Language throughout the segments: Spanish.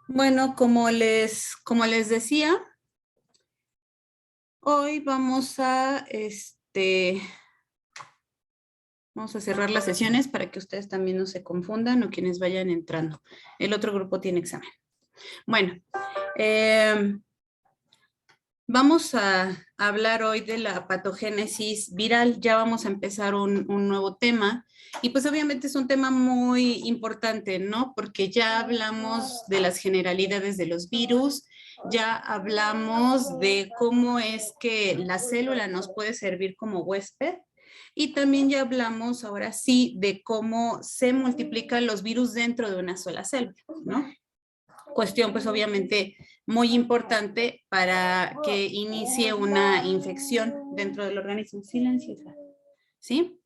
Bueno, como les decía, hoy vamos a cerrar las sesiones para que ustedes también no se confundan o quienes vayan entrando. El otro grupo tiene examen. Bueno, vamos a hablar hoy de la patogénesis viral. Ya vamos a empezar un nuevo tema y pues obviamente es un tema muy importante, ¿no? Porque ya hablamos de las generalidades de los virus, ya hablamos de cómo es que la célula nos puede servir como huésped y también ya hablamos ahora sí de cómo se multiplican los virus dentro de una sola célula, ¿no? Cuestión pues obviamente muy importante para que inicie una infección dentro del organismo. Silencio, ¿sí?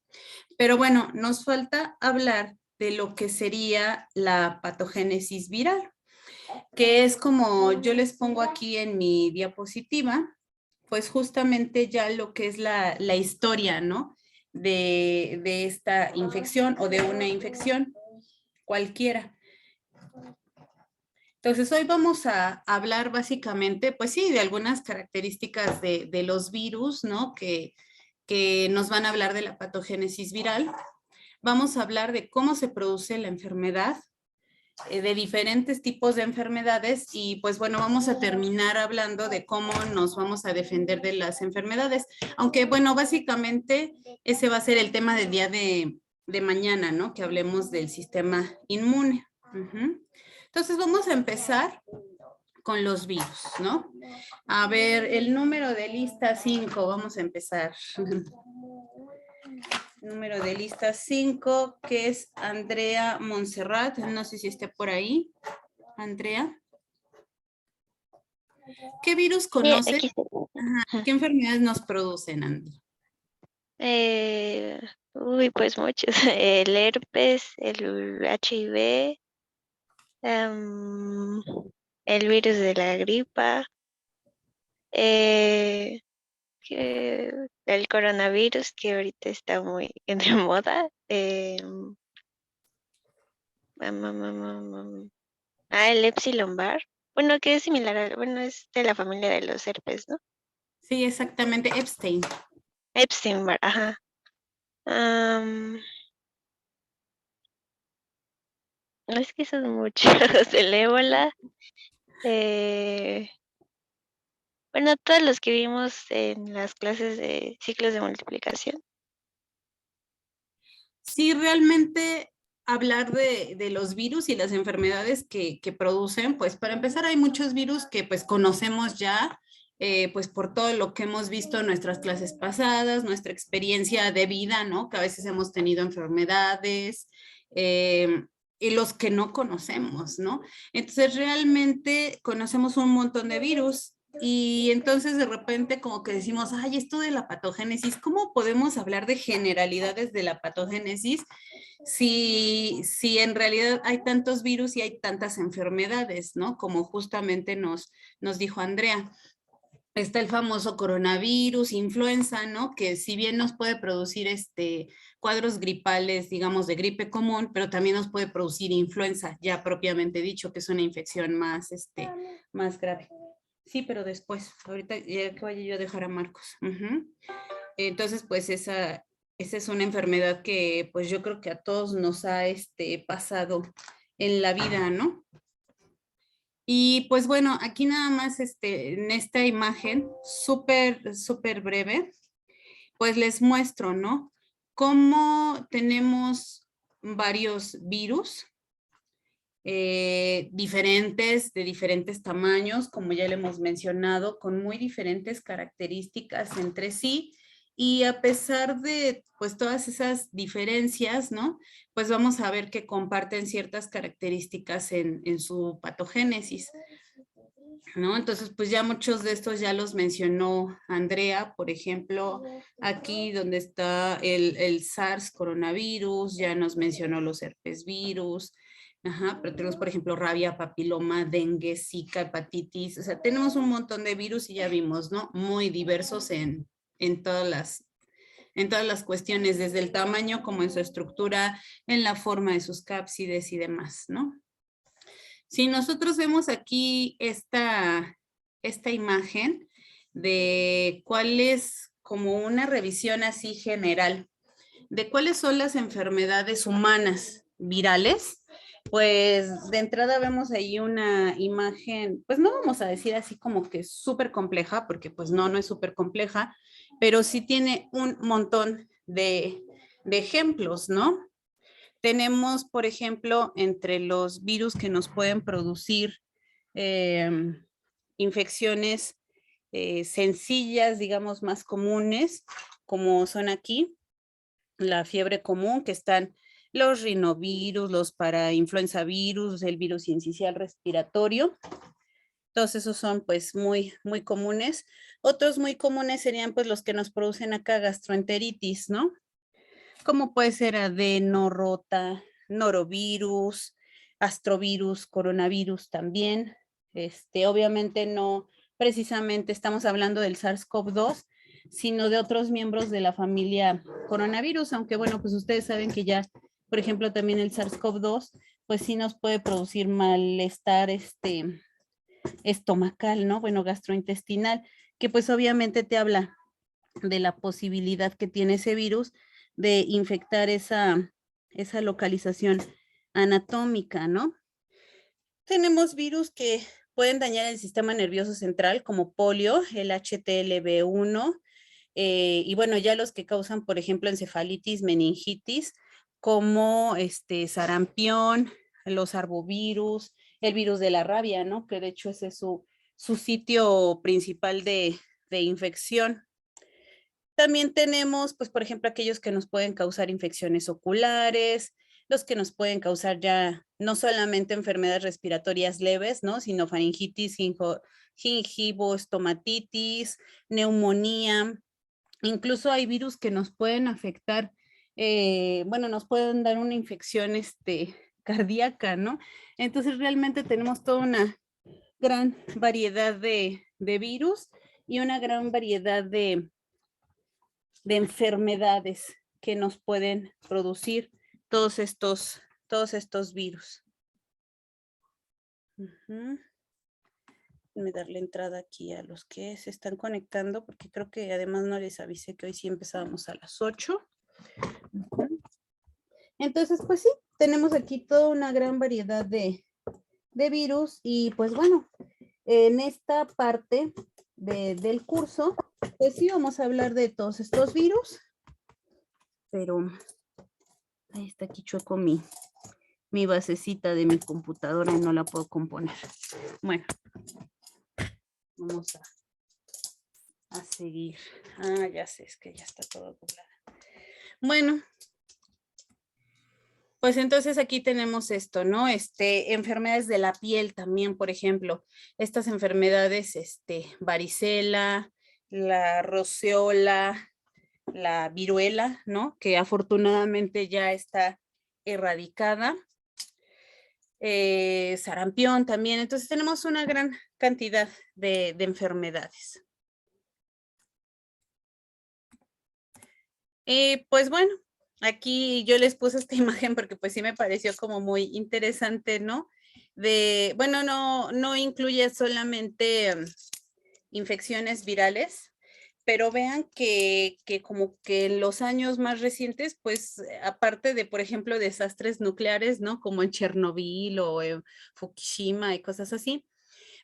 Pero bueno, nos falta hablar de lo que sería la patogénesis viral, que es como yo les pongo aquí en mi diapositiva, pues justamente ya lo que es la historia, ¿no? De esta infección o de una infección cualquiera. Entonces, hoy vamos a hablar básicamente, pues sí, de algunas características de los virus, ¿no? Que nos van a hablar de la patogénesis viral. Vamos a hablar de cómo se produce la enfermedad, de diferentes tipos de enfermedades y pues bueno, vamos a terminar hablando de cómo nos vamos a defender de las enfermedades. Aunque bueno, básicamente ese va a ser el tema del día de mañana, ¿no? Que hablemos del sistema inmune. Entonces vamos a empezar con los virus, ¿no? A ver, el número de lista 5, vamos a empezar. Número de lista 5, que es Andrea Montserrat, no sé si esté por ahí. Andrea. ¿Qué virus conoce? Aquí está. ¿Qué enfermedades nos producen, Andy? Pues muchos. El herpes, el HIV, em, el virus de la gripa, eh, el coronavirus que ahorita está muy de moda. El Epsilon-Barr. Bueno, que es similar bueno, es de la familia de los herpes, ¿no? Sí, exactamente, Epstein. Epstein-Barr, ajá. Am, es que son muchos. El ébola. Eh, bueno, todos los que vimos en las clases de ciclos de multiplicación. Sí, realmente hablar de los virus y las enfermedades que producen, pues para empezar hay muchos virus que pues conocemos ya, pues por todo lo que hemos visto en nuestras clases pasadas, nuestra experiencia de vida, ¿no? Que a veces hemos tenido enfermedades y los que no conocemos, ¿no? Entonces realmente conocemos un montón de virus. Y entonces de repente como que decimos, ay, esto de la patogénesis, ¿cómo podemos hablar de generalidades de la patogénesis si en realidad hay tantos virus y hay tantas enfermedades, ¿no? Como justamente nos dijo Andrea. Está el famoso coronavirus, influenza, ¿no? Que si bien nos puede producir cuadros gripales, digamos, de gripe común, pero también nos puede producir influenza, ya propiamente dicho, que es una infección más grave. Sí, pero después, ahorita ya que vaya yo a dejar a Marcos. Entonces, pues esa es una enfermedad que pues yo creo que a todos nos ha pasado en la vida, ¿no? Y pues bueno, aquí nada más en esta imagen, súper breve, pues les muestro, ¿no? Cómo tenemos varios virus diferentes, de diferentes tamaños, como ya le hemos mencionado, con muy diferentes características entre sí. Y a pesar de pues todas esas diferencias, ¿no? Pues vamos a ver que comparten ciertas características en su patogénesis, ¿no? Entonces, pues ya muchos de estos ya los mencionó Andrea, por ejemplo, aquí donde está el SARS coronavirus, ya nos mencionó los herpes virus, ajá, pero tenemos, por ejemplo, rabia, papiloma, dengue, zika, hepatitis, o sea, tenemos un montón de virus y ya vimos, ¿no? Muy diversos en en todas las cuestiones, desde el tamaño como en su estructura, en la forma de sus cápsides y demás, ¿no? Si nosotros vemos aquí esta imagen de cuál es como una revisión así general de cuáles son las enfermedades humanas virales, pues de entrada vemos ahí una imagen, pues no vamos a decir así como que súper compleja, porque pues no, no es súper compleja, pero sí tiene un montón de ejemplos, ¿no? Tenemos, por ejemplo, entre los virus que nos pueden producir eh, infecciones sencillas, digamos, más comunes, como son aquí, la fiebre común, que están los rinovirus, los parainfluenzavirus, el virus sincicial respiratorio. Todos esos son pues muy comunes. Otros muy comunes serían pues los que nos producen acá gastroenteritis, ¿no? Como puede ser adeno, rota, norovirus, astrovirus, coronavirus también. Obviamente no precisamente estamos hablando del SARS-CoV-2, sino de otros miembros de la familia coronavirus, aunque bueno, pues ustedes saben que ya, por ejemplo, también el SARS-CoV-2, pues sí nos puede producir malestar estomacal, ¿no? Bueno, gastrointestinal, que pues obviamente te habla de la posibilidad que tiene ese virus de infectar esa localización anatómica, ¿no? Tenemos virus que pueden dañar el sistema nervioso central, como polio, el HTLV1, y bueno, ya los que causan, por ejemplo, encefalitis, meningitis, como sarampión, los arbovirus, el virus de la rabia, ¿no? Que de hecho ese es su sitio principal de infección. También tenemos, pues, por ejemplo, aquellos que nos pueden causar infecciones oculares, los que nos pueden causar ya no solamente enfermedades respiratorias leves, ¿no? Sino faringitis, gingivoestomatitis, neumonía. Incluso hay virus que nos pueden afectar, bueno, nos pueden dar una infección cardíaca, ¿no? Entonces realmente tenemos toda una gran variedad de virus y una gran variedad de enfermedades que nos pueden producir todos estos virus. Déjenme darle entrada aquí a los que se están conectando, porque creo que además no les avisé que hoy sí empezábamos a las 8. Entonces, pues sí, tenemos aquí toda una gran variedad de virus y pues bueno, en esta parte del curso, pues sí vamos a hablar de todos estos virus, pero ahí está aquí chueco mi basecita de mi computadora y no la puedo componer. Bueno, vamos a seguir. Ah, ya sé, es que ya está todo doblado. Bueno, pues entonces aquí tenemos esto, ¿no? Enfermedades de la piel también, por ejemplo, estas enfermedades, varicela, la roceola, la viruela, ¿no? Que afortunadamente ya está erradicada. Sarampión también. Entonces tenemos una gran cantidad de enfermedades. Pues bueno, aquí yo les puse esta imagen porque pues sí me pareció como muy interesante, ¿no? Bueno, no incluye solamente infecciones virales, pero vean que como que en los años más recientes, pues aparte de, por ejemplo, desastres nucleares, ¿no? Como en Chernobyl o en Fukushima y cosas así,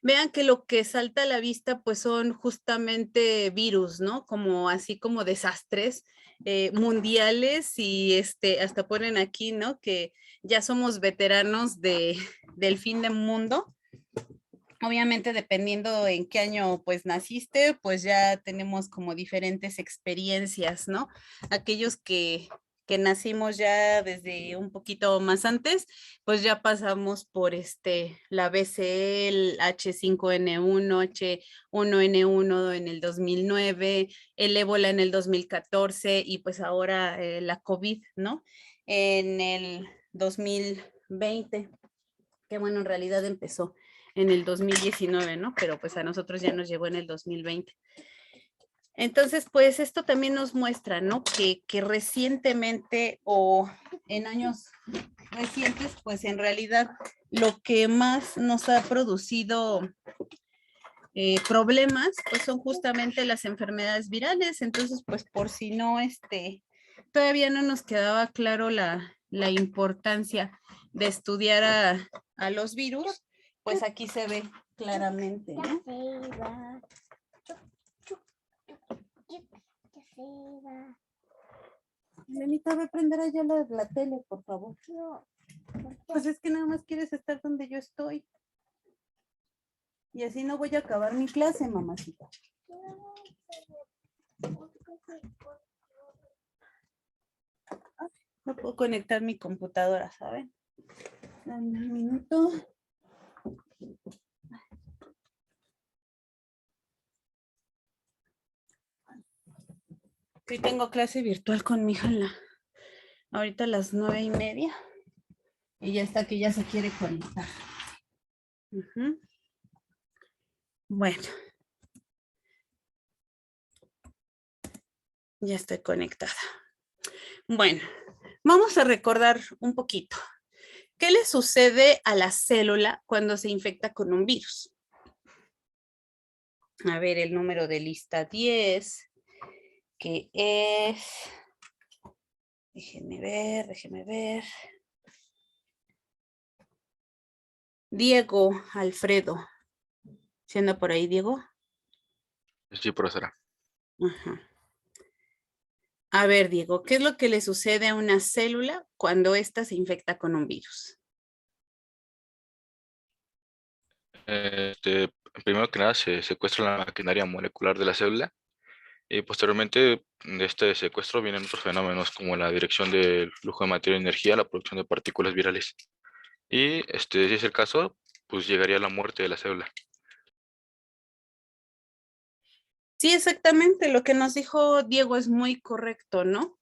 vean que lo que salta a la vista pues son justamente virus, ¿no? Como así como desastres mundiales y hasta ponen aquí, ¿no? Que ya somos veteranos del fin del mundo. Obviamente dependiendo en qué año pues naciste, pues ya tenemos como diferentes experiencias, ¿no? Aquellos que nacimos ya desde un poquito más antes, pues ya pasamos por la BCE, el H5N1, H1N1 en el 2009, el ébola en el 2014 y pues ahora la COVID, ¿no? En el 2020, que bueno, en realidad empezó en el 2019, ¿no? Pero pues a nosotros ya nos llegó en el 2020. Entonces, pues esto también nos muestra, ¿no? Que recientemente o en años recientes, pues en realidad lo que más nos ha producido problemas, pues son justamente las enfermedades virales. Entonces, pues por si no, todavía no nos quedaba claro la importancia de estudiar a los virus, pues aquí se ve claramente, ¿no? Elenita, ve a prender allá la tele, por favor. Pues es que nada más quieres estar donde yo estoy. Y así no voy a acabar mi clase, mamacita. No puedo conectar mi computadora, ¿saben? Dame un minuto. Hoy tengo clase virtual con mi hija ahorita a las 9:30. Y ya está que ya se quiere conectar. Bueno. Ya estoy conectada. Bueno, vamos a recordar un poquito. ¿Qué le sucede a la célula cuando se infecta con un virus? A ver, el número de lista 10, que es... Déjenme ver. Diego Alfredo. ¿Sí anda por ahí, Diego? Sí, profesora. Ajá. A ver, Diego, ¿qué es lo que le sucede a una célula cuando ésta se infecta con un virus? Primero que nada se secuestra la maquinaria molecular de la célula y posteriormente de este secuestro vienen otros fenómenos como la dirección del flujo de materia y energía, la producción de partículas virales. Y si es el caso, pues llegaría a la muerte de la célula. Sí, exactamente. Lo que nos dijo Diego es muy correcto, ¿no?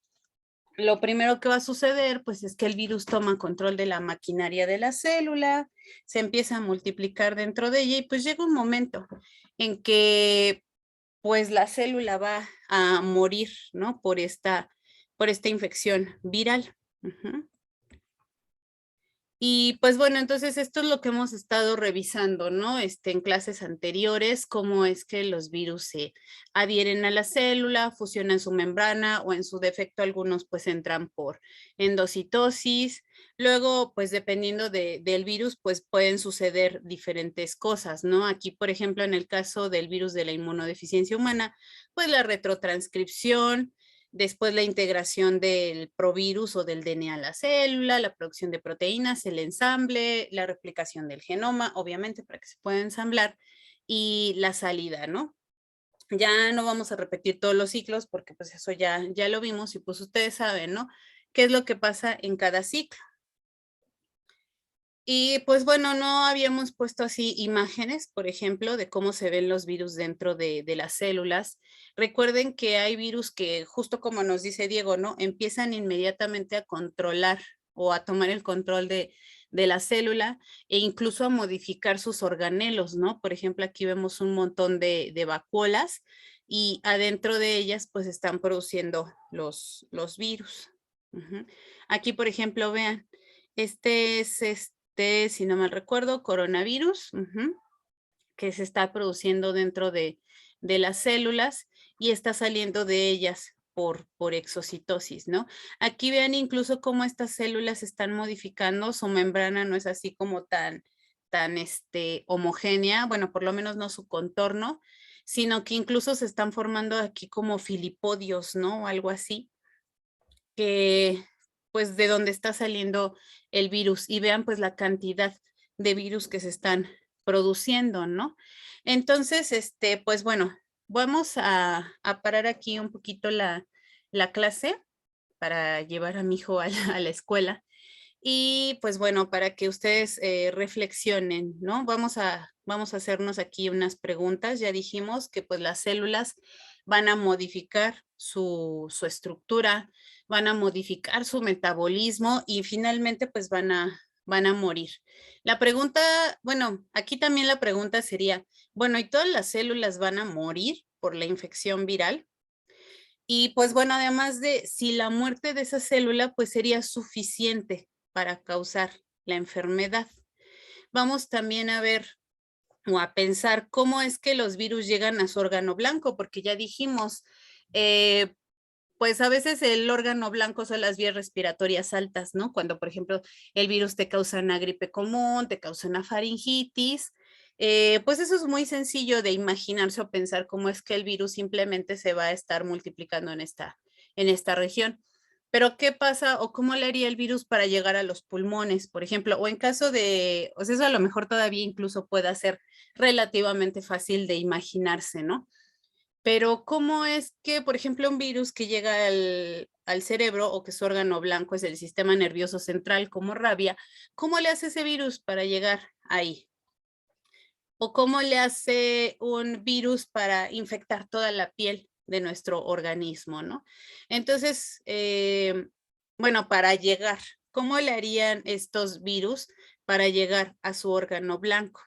Lo primero que va a suceder, pues, es que el virus toma control de la maquinaria de la célula, se empieza a multiplicar dentro de ella y pues llega un momento en que, pues, la célula va a morir, ¿no? Por esta infección viral. Y pues bueno, entonces esto es lo que hemos estado revisando, ¿no? En clases anteriores, cómo es que los virus se adhieren a la célula, fusionan su membrana o en su defecto algunos pues entran por endocitosis. Luego, pues dependiendo del virus, pues pueden suceder diferentes cosas, ¿no? Aquí, por ejemplo, en el caso del virus de la inmunodeficiencia humana, pues la retrotranscripción, después la integración del provirus o del DNA a la célula, la producción de proteínas, el ensamble, la replicación del genoma, obviamente para que se pueda ensamblar, y la salida, ¿no? Ya no vamos a repetir todos los ciclos porque pues eso ya lo vimos y pues ustedes saben, ¿no? ¿Qué es lo que pasa en cada ciclo? Y pues bueno, no habíamos puesto así imágenes, por ejemplo, de cómo se ven los virus dentro de las células. Recuerden que hay virus que, justo como nos dice Diego, ¿no? Empiezan inmediatamente a controlar o a tomar el control de la célula e incluso a modificar sus organelos, ¿no? Por ejemplo, aquí vemos un montón de vacuolas y adentro de ellas pues están produciendo los virus. Aquí, por ejemplo, vean, este es si no mal recuerdo, coronavirus, que se está produciendo dentro de las células y está saliendo de ellas por exocitosis, ¿no? Aquí vean incluso cómo estas células están modificando, su membrana no es así como tan homogénea, bueno, por lo menos no su contorno, sino que incluso se están formando aquí como filipodios, ¿no? O algo así, que pues de donde está saliendo el virus y vean pues la cantidad de virus que se están produciendo, ¿no? Entonces, pues bueno, vamos a parar aquí un poquito la clase para llevar a mi hijo a la escuela y pues bueno, para que ustedes reflexionen, ¿no? Vamos a hacernos aquí unas preguntas. Ya dijimos que pues las células van a modificar su estructura, van a modificar su metabolismo y finalmente pues van a morir. La pregunta, bueno, aquí también la pregunta sería, bueno, ¿y todas las células van a morir? por la infección viral. Y pues bueno, además de si la muerte de esa célula pues sería suficiente para causar la enfermedad. Vamos también a ver o a pensar cómo es que los virus llegan a su órgano blanco, porque ya dijimos, pues a veces el órgano blanco son las vías respiratorias altas, ¿no? Cuando, por ejemplo, el virus te causa una gripe común, te causa una faringitis, pues eso es muy sencillo de imaginarse o pensar cómo es que el virus simplemente se va a estar multiplicando en esta región. Pero ¿qué pasa o cómo le haría el virus para llegar a los pulmones, por ejemplo? O en caso de, o sea, eso a lo mejor todavía incluso pueda ser relativamente fácil de imaginarse, ¿no? Pero ¿cómo es que, por ejemplo, un virus que llega al cerebro o que su órgano blanco es el sistema nervioso central como rabia, cómo le hace ese virus para llegar ahí? ¿O cómo le hace un virus para infectar toda la piel de nuestro organismo, ¿no? Entonces, bueno, para llegar, ¿cómo le harían estos virus para llegar a su órgano blanco?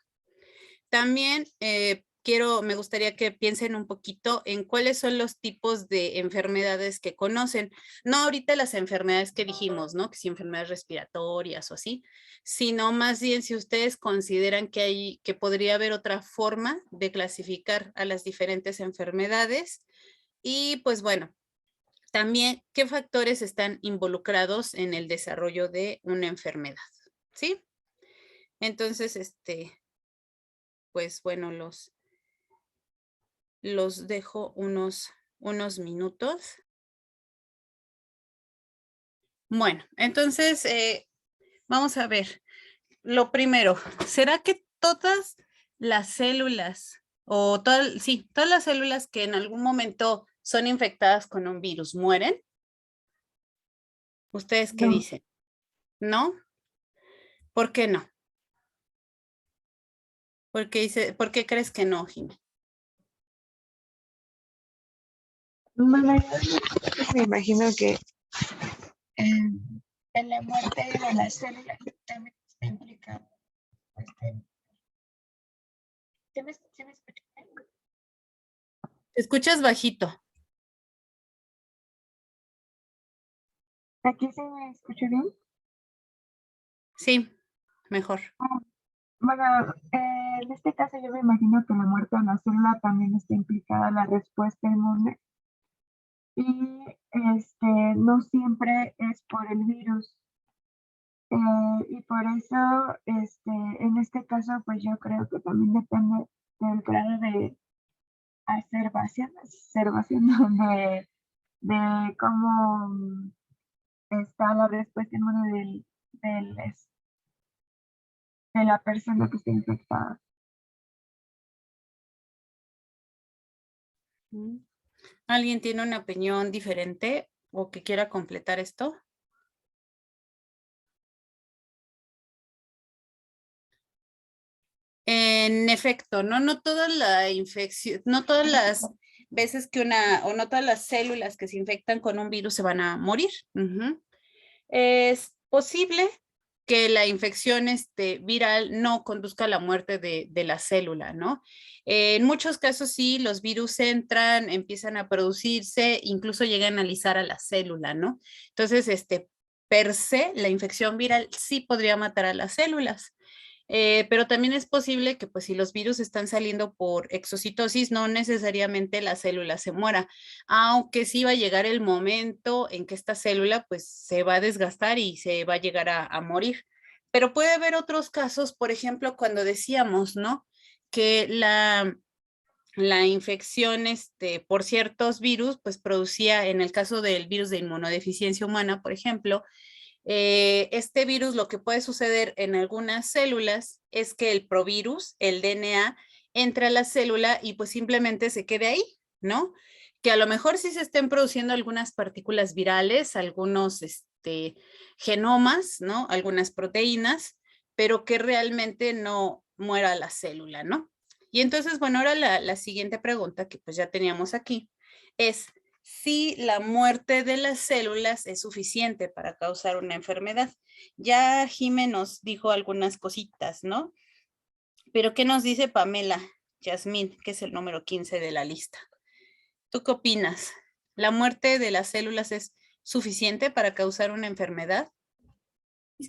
También me gustaría que piensen un poquito en cuáles son los tipos de enfermedades que conocen. No ahorita las enfermedades que dijimos, ¿no? Que si enfermedades respiratorias o así, sino más bien si ustedes consideran que podría haber otra forma de clasificar a las diferentes enfermedades. Y pues bueno, también qué factores están involucrados en el desarrollo de una enfermedad, ¿sí? Entonces, pues bueno, los dejo unos minutos. Bueno, entonces vamos a ver. Lo primero, ¿será que todas las células o todas las células que en algún momento son infectadas con un virus mueren? ¿Ustedes qué No. dicen? ¿No? ¿Por qué no? ¿Por qué crees que no, Jimé? Bueno, yo me imagino que en la muerte de las células también está implicado. ¿Se me escucha bien? Te escuchas bajito. ¿Aquí se me escucha bien? Sí, mejor. Bueno, en este caso yo me imagino que la muerte de la célula también está implicada la respuesta inmune y no siempre es por el virus. Y por eso, en este caso, pues yo creo que también depende del grado de observación de cómo está la respuesta inmune de la persona que está infectada. ¿Alguien tiene una opinión diferente o que quiera completar esto? En efecto, no toda la infección, no todas las veces no todas las células que se infectan con un virus se van a morir. Es posible que la infección viral no conduzca a la muerte de la célula, ¿no? En muchos casos sí, los virus entran, empiezan a producirse, incluso llegan a alisar a la célula, ¿no? Entonces, per se, la infección viral sí podría matar a las células. Pero también es posible que pues si los virus están saliendo por exocitosis, no necesariamente la célula se muera, aunque sí va a llegar el momento en que esta célula pues se va a desgastar y se va a llegar a morir. Pero puede haber otros casos, por ejemplo, cuando decíamos, ¿no? Que la infección por ciertos virus, pues producía, en el caso del virus de inmunodeficiencia humana, por ejemplo, este virus lo que puede suceder en algunas células es que el provirus, el DNA, entra a la célula y pues simplemente se quede ahí, ¿no? Que a lo mejor sí se estén produciendo algunas partículas virales, algunos genomas, ¿no? Algunas proteínas, pero que realmente no muera la célula, ¿no? Y entonces, bueno, ahora la siguiente pregunta que pues ya teníamos aquí es si la muerte de las células es suficiente para causar una enfermedad. Ya Jimé nos dijo algunas cositas, ¿no? Pero ¿qué nos dice Pamela Yasmín, que es el número 15 de la lista? ¿Tú qué opinas? ¿La muerte de las células es suficiente para causar una enfermedad?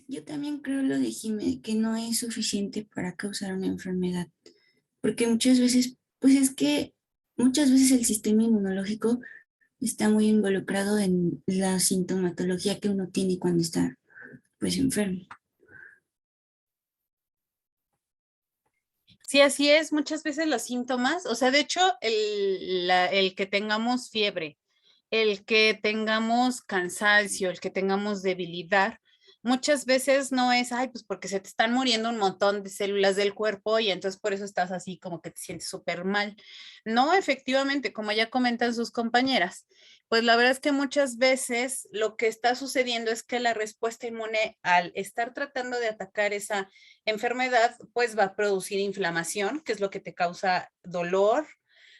Yo también creo lo de Jimé, que no es suficiente para causar una enfermedad, porque muchas veces, pues es que muchas veces el sistema inmunológico está muy involucrado en la sintomatología que uno tiene cuando está, pues, enfermo. Sí, así es. Muchas veces los síntomas, o sea, de hecho, el que tengamos fiebre, el que tengamos cansancio, el que tengamos debilidad, muchas veces no es, ay, pues porque se te están muriendo un montón de células del cuerpo y entonces por eso estás así como que te sientes súper mal. No, efectivamente, como ya comentan sus compañeras, pues la verdad es que muchas veces lo que está sucediendo es que la respuesta inmune al estar tratando de atacar esa enfermedad, pues va a producir inflamación, que es lo que te causa dolor,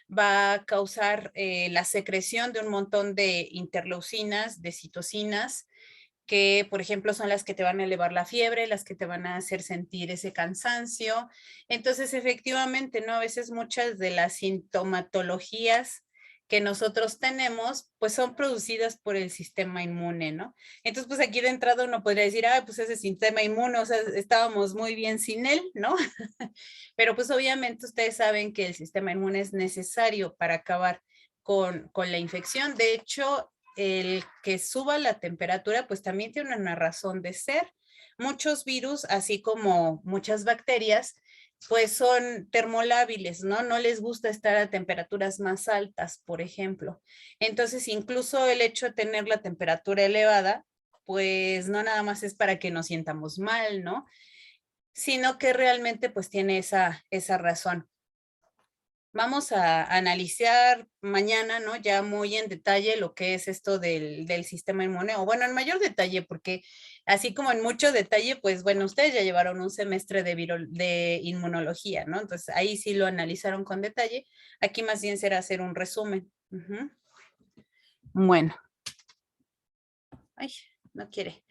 va a causar la secreción de un montón de interleucinas, de citocinas, que por ejemplo son las que te van a elevar la fiebre, las que te van a hacer sentir ese cansancio. Entonces, efectivamente, ¿no? A veces muchas de las sintomatologías que nosotros tenemos, pues son producidas por el sistema inmune, ¿no? Entonces, pues aquí de entrada uno podría decir, ah, pues ese sistema inmune, o sea, estábamos muy bien sin él, ¿no? Pero pues obviamente ustedes saben que el sistema inmune es necesario para acabar con la infección. De hecho, el que suba la temperatura, pues también tiene una razón de ser. Muchos virus, así como muchas bacterias, pues son termolábiles, ¿no? No les gusta estar a temperaturas más altas, por ejemplo. Entonces, incluso el hecho de tener la temperatura elevada, pues no nada más es para que nos sientamos mal, ¿no? Sino que realmente pues tiene esa razón. Vamos a analizar mañana, ¿no? Ya muy en detalle lo que es esto del sistema inmune, o bueno, en mayor detalle, porque así como en mucho detalle, pues bueno, ustedes ya llevaron un semestre de inmunología, ¿no? Entonces ahí sí lo analizaron con detalle. Aquí más bien será hacer un resumen. Bueno. Ay, no quiere.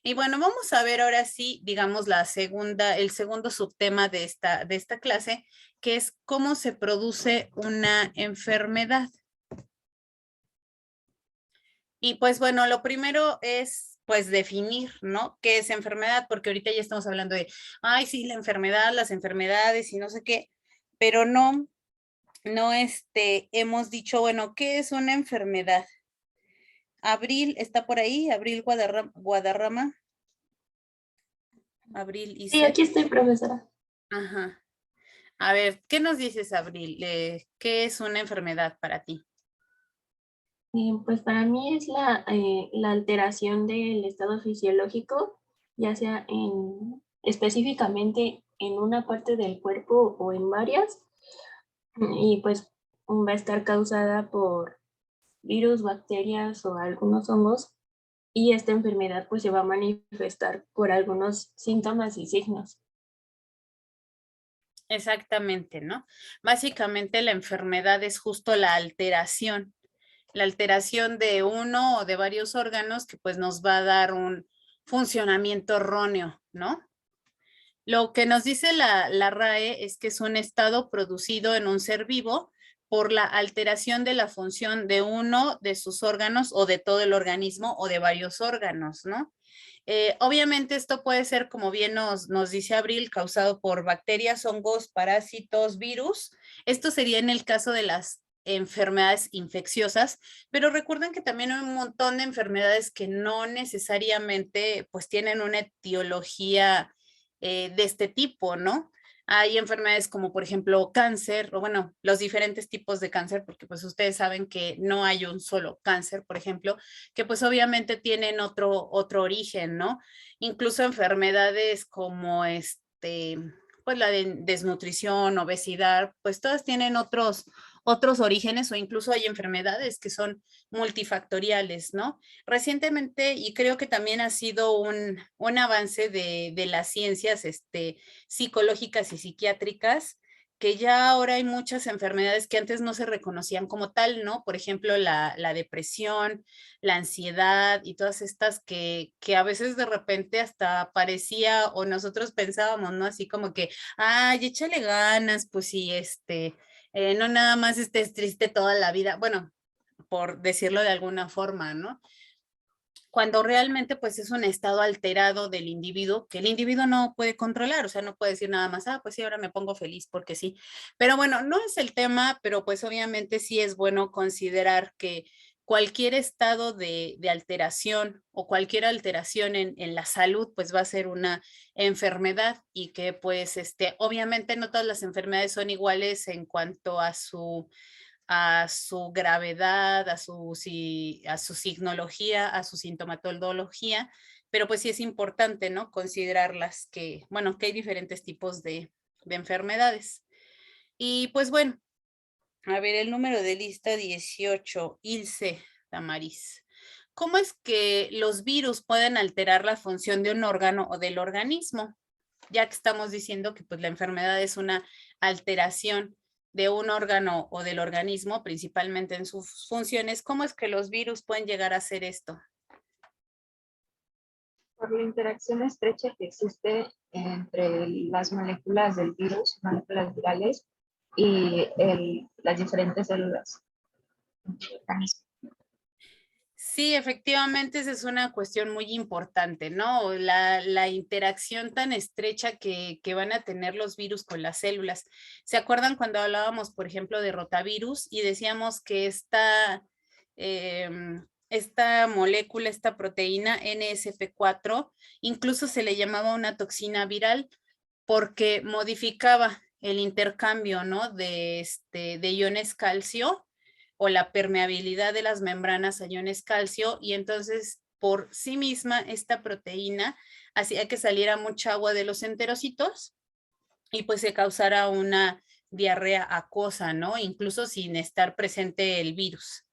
Y bueno, vamos a ver ahora sí, digamos, el segundo subtema de esta clase, que es cómo se produce una enfermedad. Y pues bueno, lo primero es pues definir, ¿no? ¿Qué es enfermedad? Porque ahorita ya estamos hablando de, ay, sí, la enfermedad, las enfermedades y no sé qué, pero no hemos dicho, bueno, ¿qué es una enfermedad? Abril está por ahí, Abril Guadarrama. Abril y Sí, aquí estoy, profesora. Ajá. A ver, ¿qué nos dices, Abril? ¿Qué es una enfermedad para ti? Pues para mí es la alteración del estado fisiológico, ya sea específicamente en una parte del cuerpo o en varias, y pues va a estar causada por virus, bacterias o algunos hongos, y esta enfermedad pues se va a manifestar por algunos síntomas y signos. Exactamente, ¿no? Básicamente la enfermedad es justo la alteración de uno o de varios órganos que pues nos va a dar un funcionamiento erróneo, ¿no? Lo que nos dice la RAE es que es un estado producido en un ser vivo por la alteración de la función de uno de sus órganos o de todo el organismo o de varios órganos, ¿no? Obviamente esto puede ser, como bien nos dice Abril, causado por bacterias, hongos, parásitos, virus. Esto sería en el caso de las enfermedades infecciosas, pero recuerden que también hay un montón de enfermedades que no necesariamente pues tienen una etiología de este tipo, ¿no? Hay enfermedades como por ejemplo cáncer, o bueno, los diferentes tipos de cáncer, porque pues ustedes saben que no hay un solo cáncer, por ejemplo, que pues obviamente tienen otro origen, ¿no? Incluso enfermedades como pues la de desnutrición, obesidad, pues todas tienen otros orígenes o incluso hay enfermedades que son multifactoriales, ¿no? Recientemente, y creo que también ha sido un avance de las ciencias psicológicas y psiquiátricas, que ya ahora hay muchas enfermedades que antes no se reconocían como tal, ¿no? Por ejemplo, la depresión, la ansiedad y todas estas que a veces de repente hasta parecía o nosotros pensábamos, ¿no? Así como que, ay, échale ganas, pues sí, no nada más estés triste toda la vida. Bueno, por decirlo de alguna forma, ¿no? Cuando realmente pues es un estado alterado del individuo que el individuo no puede controlar, o sea, no puede decir nada más, ah, pues sí, ahora me pongo feliz porque sí. Pero bueno, no es el tema, pero pues obviamente sí es bueno considerar que cualquier estado de alteración o cualquier alteración en la salud, pues va a ser una enfermedad y que pues obviamente no todas las enfermedades son iguales en cuanto a su gravedad, a su signología, a su sintomatología, pero pues sí es importante, ¿no? Considerarlas que, bueno, que hay diferentes tipos de enfermedades. Y pues bueno, a ver, el número de lista 18, Ilse Tamariz. ¿Cómo es que los virus pueden alterar la función de un órgano o del organismo? Ya que estamos diciendo que pues la enfermedad es una alteración de un órgano o del organismo, principalmente en sus funciones, ¿cómo es que los virus pueden llegar a hacer esto? Por la interacción estrecha que existe entre las moléculas del virus, moléculas virales, y las diferentes células. Sí, efectivamente, esa es una cuestión muy importante, ¿no? La interacción tan estrecha que van a tener los virus con las células. ¿Se acuerdan cuando hablábamos, por ejemplo, de rotavirus y decíamos que esta molécula, esta proteína NSP4, incluso se le llamaba una toxina viral porque modificaba el intercambio, ¿no? de iones calcio o la permeabilidad de las membranas a iones calcio y entonces por sí misma esta proteína hacía que saliera mucha agua de los enterocitos y pues se causara una diarrea acuosa, ¿no? Incluso sin estar presente el virus.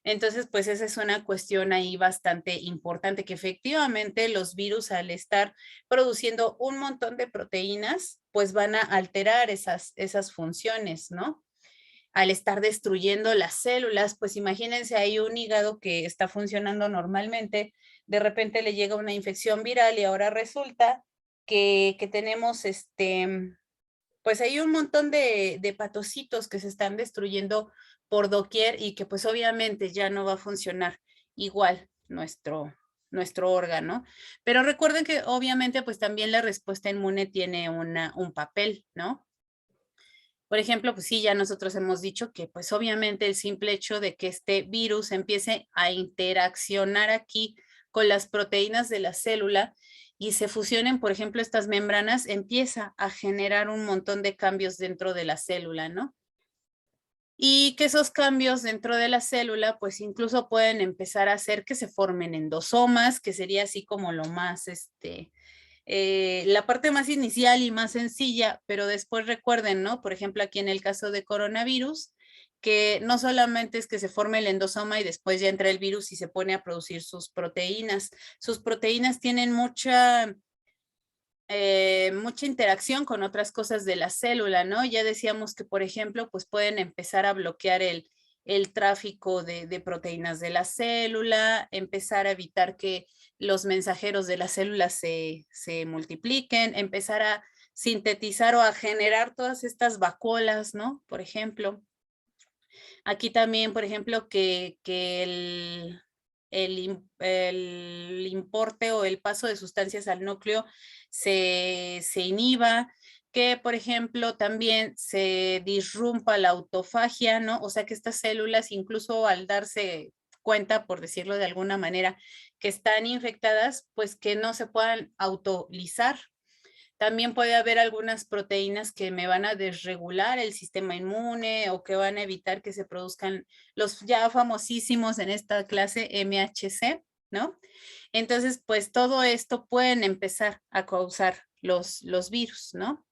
Entonces, pues esa es una cuestión ahí bastante importante, que efectivamente los virus al estar produciendo un montón de proteínas, pues van a alterar esas funciones, ¿no? Al estar destruyendo las células, pues imagínense hay un hígado que está funcionando normalmente, de repente le llega una infección viral y ahora resulta que tenemos pues hay un montón de patocitos que se están destruyendo por doquier y que pues obviamente ya no va a funcionar igual nuestro órgano. Pero recuerden que obviamente pues también la respuesta inmune tiene un papel, ¿no? Por ejemplo, pues sí, ya nosotros hemos dicho que pues obviamente el simple hecho de que este virus empiece a interaccionar aquí con las proteínas de la célula y se fusionen, por ejemplo, estas membranas, empieza a generar un montón de cambios dentro de la célula, ¿no? Y que esos cambios dentro de la célula, pues incluso pueden empezar a hacer que se formen endosomas, que sería así como lo más, la parte más inicial y más sencilla, pero después recuerden, ¿no? Por ejemplo, aquí en el caso de coronavirus, que no solamente es que se forme el endosoma y después ya entra el virus y se pone a producir sus proteínas. Sus proteínas tienen mucha interacción con otras cosas de la célula, ¿no? Ya decíamos que, por ejemplo, pues pueden empezar a bloquear el tráfico de proteínas de la célula, empezar a evitar que los mensajeros de la célula se multipliquen, empezar a sintetizar o a generar todas estas vacuolas, ¿no? Por ejemplo. Aquí también, por ejemplo, que el importe o el paso de sustancias al núcleo se inhiba, que por ejemplo también se disrumpa la autofagia, ¿no? O sea que estas células incluso al darse cuenta, por decirlo de alguna manera, que están infectadas, pues que no se puedan autolizar. También puede haber algunas proteínas que me van a desregular el sistema inmune o que van a evitar que se produzcan los ya famosísimos en esta clase MHC, ¿no? Entonces, pues todo esto pueden empezar a causar los virus, ¿no?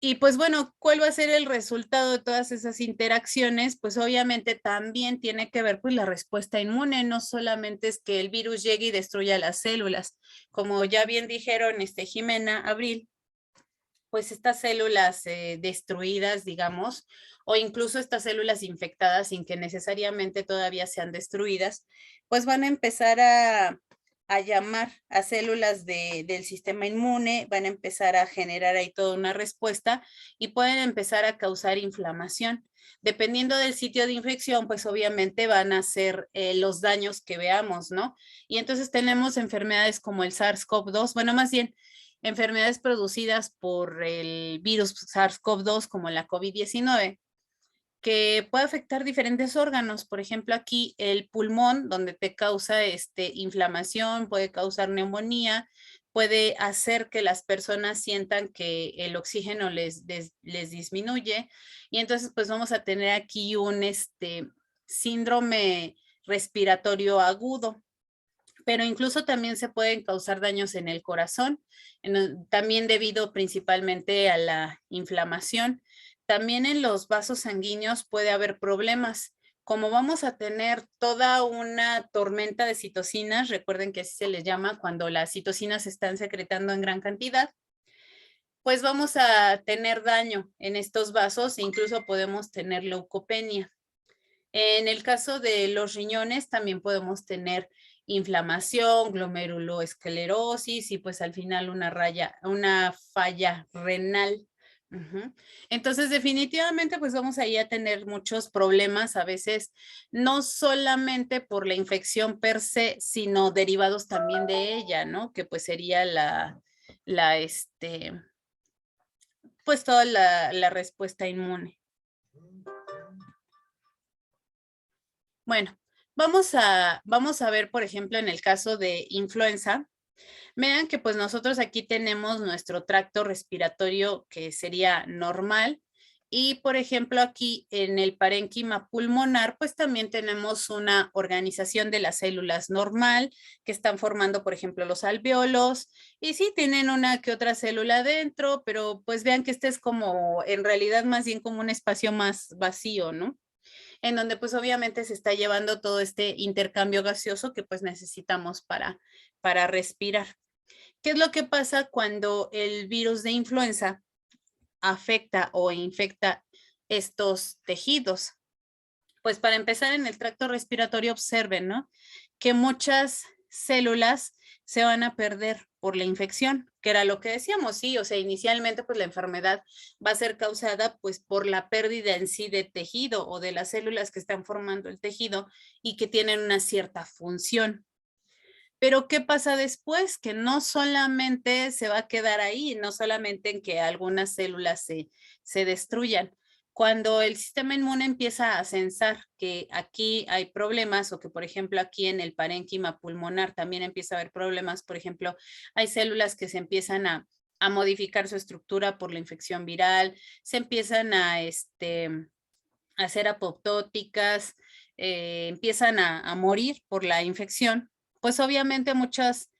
Y pues bueno, ¿cuál va a ser el resultado de todas esas interacciones? Pues obviamente también tiene que ver pues la respuesta inmune, no solamente es que el virus llegue y destruya las células. Como ya bien dijeron Jimena, Abril, pues estas células destruidas, digamos, o incluso estas células infectadas sin que necesariamente todavía sean destruidas, pues van a empezar a llamar a células del sistema inmune, van a empezar a generar ahí toda una respuesta y pueden empezar a causar inflamación. Dependiendo del sitio de infección, pues obviamente van a ser los daños que veamos, ¿no? Y entonces tenemos enfermedades como el SARS-CoV-2, bueno, más bien enfermedades producidas por el virus SARS-CoV-2 como la COVID-19, que puede afectar diferentes órganos. Por ejemplo, aquí el pulmón, donde te causa inflamación, puede causar neumonía, puede hacer que las personas sientan que el oxígeno les disminuye. Y entonces, pues vamos a tener aquí un síndrome respiratorio agudo. Pero incluso también se pueden causar daños en el corazón, también debido principalmente a la inflamación. También en los vasos sanguíneos puede haber problemas. Como vamos a tener toda una tormenta de citocinas, recuerden que así se les llama cuando las citocinas se están secretando en gran cantidad, pues vamos a tener daño en estos vasos e incluso podemos tener leucopenia. En el caso de los riñones también podemos tener inflamación, glomeruloesclerosis y pues al final una falla renal. Entonces definitivamente pues vamos ahí a tener muchos problemas a veces, no solamente por la infección per se, sino derivados también de ella, ¿no? Que pues sería pues toda la respuesta inmune. Bueno, vamos a ver, por ejemplo, en el caso de influenza, vean que pues nosotros aquí tenemos nuestro tracto respiratorio que sería normal y, por ejemplo, aquí en el parénquima pulmonar, pues también tenemos una organización de las células normal que están formando, por ejemplo, los alvéolos y sí tienen una que otra célula dentro, pero pues vean que este es como, en realidad más bien como un espacio más vacío, ¿no? En donde pues obviamente se está llevando todo este intercambio gaseoso que pues necesitamos para respirar. ¿Qué es lo que pasa cuando el virus de influenza afecta o infecta estos tejidos? Pues para empezar en el tracto respiratorio observen, ¿no? Que muchas células se van a perder por la infección, que era lo que decíamos, sí, o sea, inicialmente pues la enfermedad va a ser causada pues por la pérdida en sí de tejido o de las células que están formando el tejido y que tienen una cierta función. Pero ¿qué pasa después? Que no solamente se va a quedar ahí, no solamente en que algunas células se destruyan. Cuando el sistema inmune empieza a censar que aquí hay problemas o que, por ejemplo, aquí en el parénquima pulmonar también empieza a haber problemas, por ejemplo, hay células que se empiezan a modificar su estructura por la infección viral, se empiezan a ser apoptóticas, empiezan a morir por la infección, pues obviamente muchas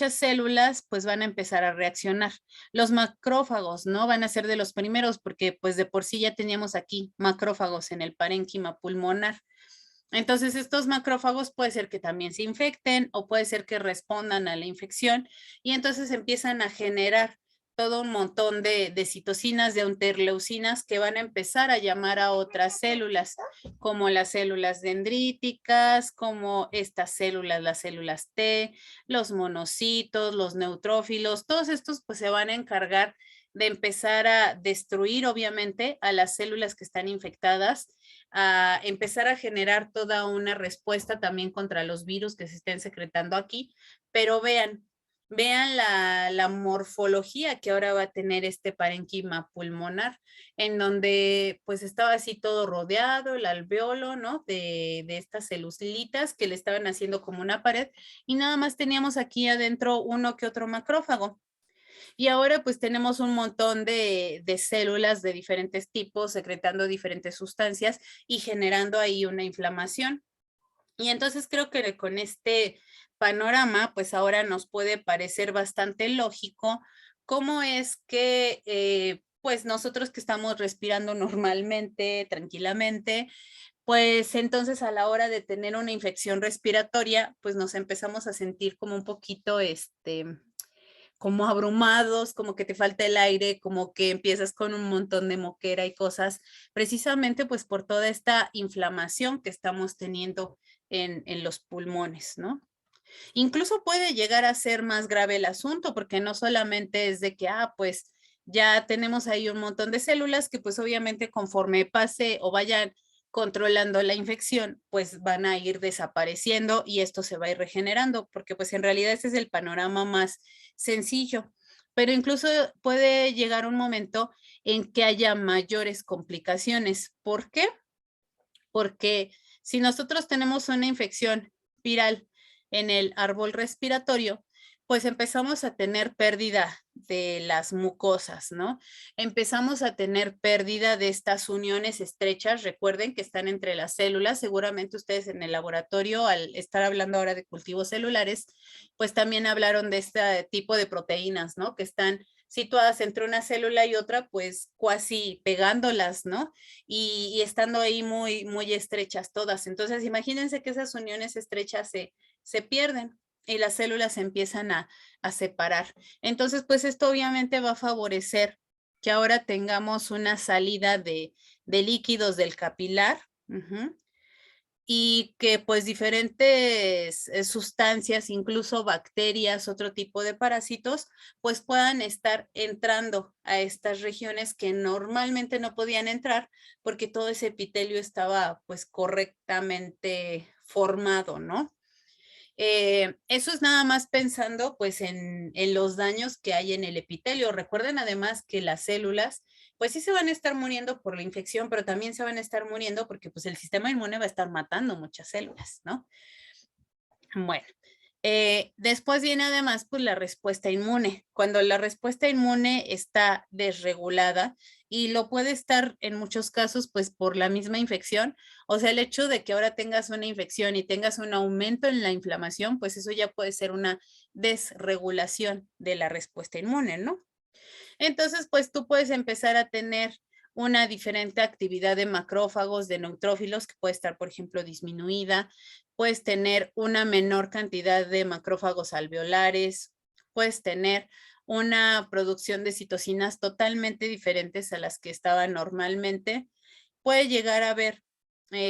células pues van a empezar a reaccionar. Los macrófagos, ¿no? Van a ser de los primeros porque pues de por sí ya teníamos aquí macrófagos en el parénquima pulmonar. Entonces estos macrófagos puede ser que también se infecten o puede ser que respondan a la infección y entonces empiezan a generar todo un montón de citocinas, de interleucinas que van a empezar a llamar a otras células, como las células dendríticas, como estas células, las células T, los monocitos, los neutrófilos, todos estos pues se van a encargar de empezar a destruir obviamente a las células que están infectadas, a empezar a generar toda una respuesta también contra los virus que se estén secretando aquí, pero vean la morfología que ahora va a tener este parénquima pulmonar, en donde pues estaba así todo rodeado, el alvéolo, ¿no? De estas celulitas que le estaban haciendo como una pared y nada más teníamos aquí adentro uno que otro macrófago. Y ahora pues tenemos un montón de células de diferentes tipos secretando diferentes sustancias y generando ahí una inflamación. Y entonces creo que con este panorama, pues ahora nos puede parecer bastante lógico cómo es que, pues nosotros que estamos respirando normalmente, tranquilamente, pues entonces a la hora de tener una infección respiratoria, pues nos empezamos a sentir como un poquito, como abrumados, como que te falta el aire, como que empiezas con un montón de moquera y cosas, precisamente pues por toda esta inflamación que estamos teniendo en los pulmones, ¿no? Incluso puede llegar a ser más grave el asunto, porque no solamente es de que, pues ya tenemos ahí un montón de células que pues obviamente conforme pase o vayan controlando la infección, pues van a ir desapareciendo y esto se va a ir regenerando, porque pues en realidad ese es el panorama más sencillo. Pero incluso puede llegar un momento en que haya mayores complicaciones. ¿Por qué? Porque si nosotros tenemos una infección viral en el árbol respiratorio, pues empezamos a tener pérdida de las mucosas, ¿no? Empezamos a tener pérdida de estas uniones estrechas, recuerden que están entre las células, seguramente ustedes en el laboratorio, al estar hablando ahora de cultivos celulares, pues también hablaron de este tipo de proteínas, ¿no? Que están situadas entre una célula y otra, pues casi pegándolas, ¿no? Y estando ahí muy, muy estrechas todas. Entonces, imagínense que esas uniones estrechas se pierden y las células se empiezan a separar. Entonces, pues esto obviamente va a favorecer que ahora tengamos una salida de líquidos del capilar. Y que pues diferentes sustancias, incluso bacterias, otro tipo de parásitos, pues puedan estar entrando a estas regiones que normalmente no podían entrar porque todo ese epitelio estaba pues correctamente formado, ¿no? Eso es nada más pensando pues en los daños que hay en el epitelio. Recuerden además que las células pues sí se van a estar muriendo por la infección, pero también se van a estar muriendo porque pues el sistema inmune va a estar matando muchas células, ¿no? Bueno, después viene además pues la respuesta inmune. Cuando la respuesta inmune está desregulada y lo puede estar en muchos casos pues por la misma infección, o sea, el hecho de que ahora tengas una infección y tengas un aumento en la inflamación, pues eso ya puede ser una desregulación de la respuesta inmune, ¿no? Entonces, pues tú puedes empezar a tener una diferente actividad de macrófagos, de neutrófilos, que puede estar, por ejemplo, disminuida. Puedes tener una menor cantidad de macrófagos alveolares. Puedes tener una producción de citocinas totalmente diferentes a las que estaban normalmente. Puede llegar a haber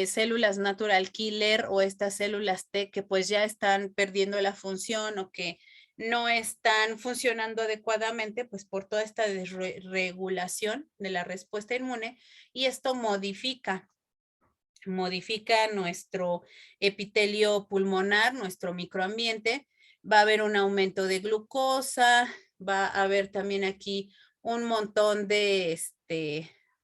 células natural killer o estas células T que pues ya están perdiendo la función o que no están funcionando adecuadamente, pues por toda esta desregulación de la respuesta inmune, y esto modifica nuestro epitelio pulmonar, nuestro microambiente. Va a haber un aumento de glucosa, va a haber también aquí un montón de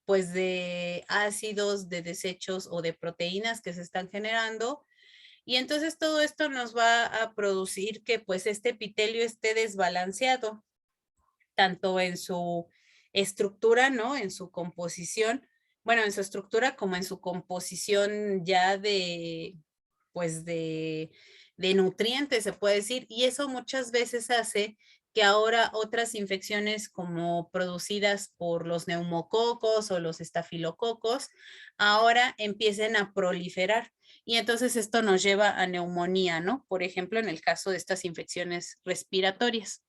pues de ácidos, de desechos o de proteínas que se están generando. Y entonces todo esto nos va a producir que pues este epitelio esté desbalanceado, tanto en su estructura, ¿no? En su composición, bueno, en su estructura como en su composición ya pues de nutrientes, se puede decir, y eso muchas veces hace que ahora otras infecciones como producidas por los neumococos o los estafilococos, ahora empiecen a proliferar. Y entonces esto nos lleva a neumonía, ¿no? Por ejemplo, en el caso de estas infecciones respiratorias.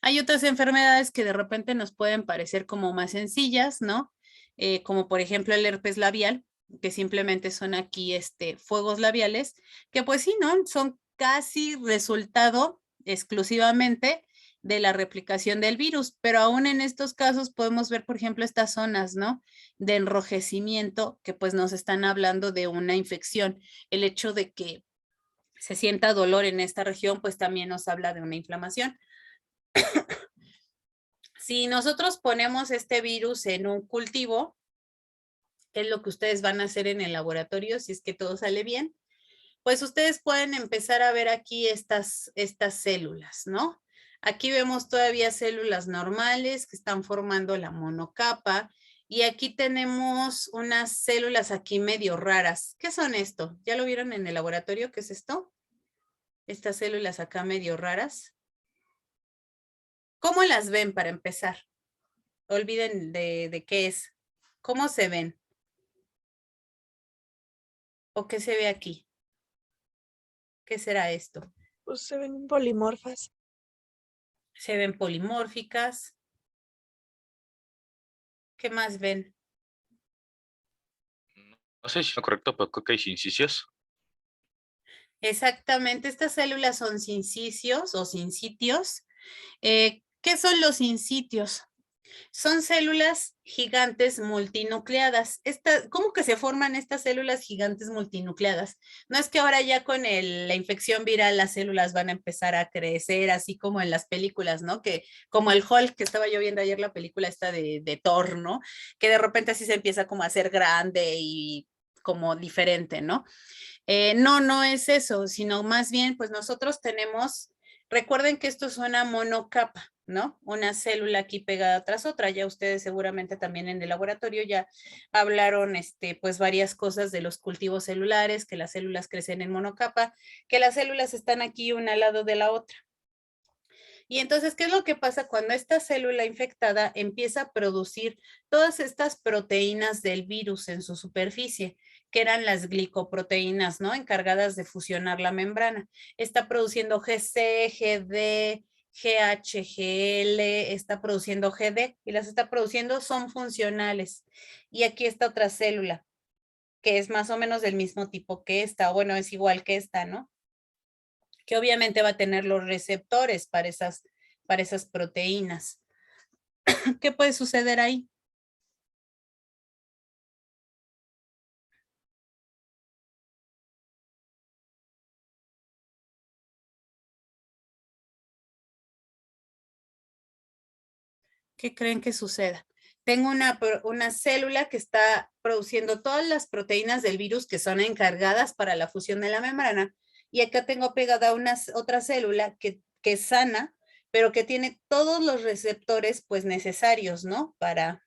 Hay otras enfermedades que de repente nos pueden parecer como más sencillas, ¿no? Como por ejemplo el herpes labial, que simplemente son aquí fuegos labiales, que pues sí, ¿no? Son casi resultado exclusivamente de la replicación del virus, pero aún en estos casos podemos ver, por ejemplo, estas zonas, ¿no? De enrojecimiento que pues nos están hablando de una infección. El hecho de que se sienta dolor en esta región, pues también nos habla de una inflamación. Si nosotros ponemos este virus en un cultivo, que es lo que ustedes van a hacer en el laboratorio, si es que todo sale bien, pues ustedes pueden empezar a ver aquí estas células, ¿no? Aquí vemos todavía células normales que están formando la monocapa y aquí tenemos unas células aquí medio raras. ¿Qué son esto? ¿Ya lo vieron en el laboratorio? ¿Qué es esto? Estas células acá medio raras. ¿Cómo las ven para empezar? Olviden de qué es. ¿Cómo se ven? ¿O qué se ve aquí? ¿Qué será esto? Pues se ven polimorfas. Se ven polimórficas. ¿Qué más ven? No sé si es correcto, pero creo que hay sincicios. Exactamente, estas células son sincicios o sincitios. ¿Qué son los sincitios? Son células gigantes multinucleadas. ¿Cómo que se forman estas células gigantes multinucleadas? No es que ahora ya con la infección viral las células van a empezar a crecer, así como en las películas, ¿no? Que como el Hulk, que estaba yo viendo ayer la película esta de Thor, ¿no? Que de repente así se empieza como a hacer grande y como diferente, ¿no? No, no es eso, sino más bien, pues nosotros tenemos, recuerden que esto es una monocapa, ¿no? Una célula aquí pegada tras otra. Ya ustedes seguramente también en el laboratorio ya hablaron, pues varias cosas de los cultivos celulares, que las células crecen en monocapa, que las células están aquí una al lado de la otra. Y entonces, ¿qué es lo que pasa cuando esta célula infectada empieza a producir todas estas proteínas del virus en su superficie, que eran las glicoproteínas, ¿no? Encargadas de fusionar la membrana. Está produciendo GC, GD, GHGL, está produciendo GD y las está produciendo, son funcionales. Y aquí está otra célula, que es más o menos del mismo tipo que esta, bueno, es igual que esta, ¿no? Que obviamente va a tener los receptores para esas proteínas. ¿Qué puede suceder ahí? ¿Qué creen que suceda? Tengo una célula que está produciendo todas las proteínas del virus que son encargadas para la fusión de la membrana. Y acá tengo pegada otra célula que es sana, pero que tiene todos los receptores pues necesarios, ¿no? Para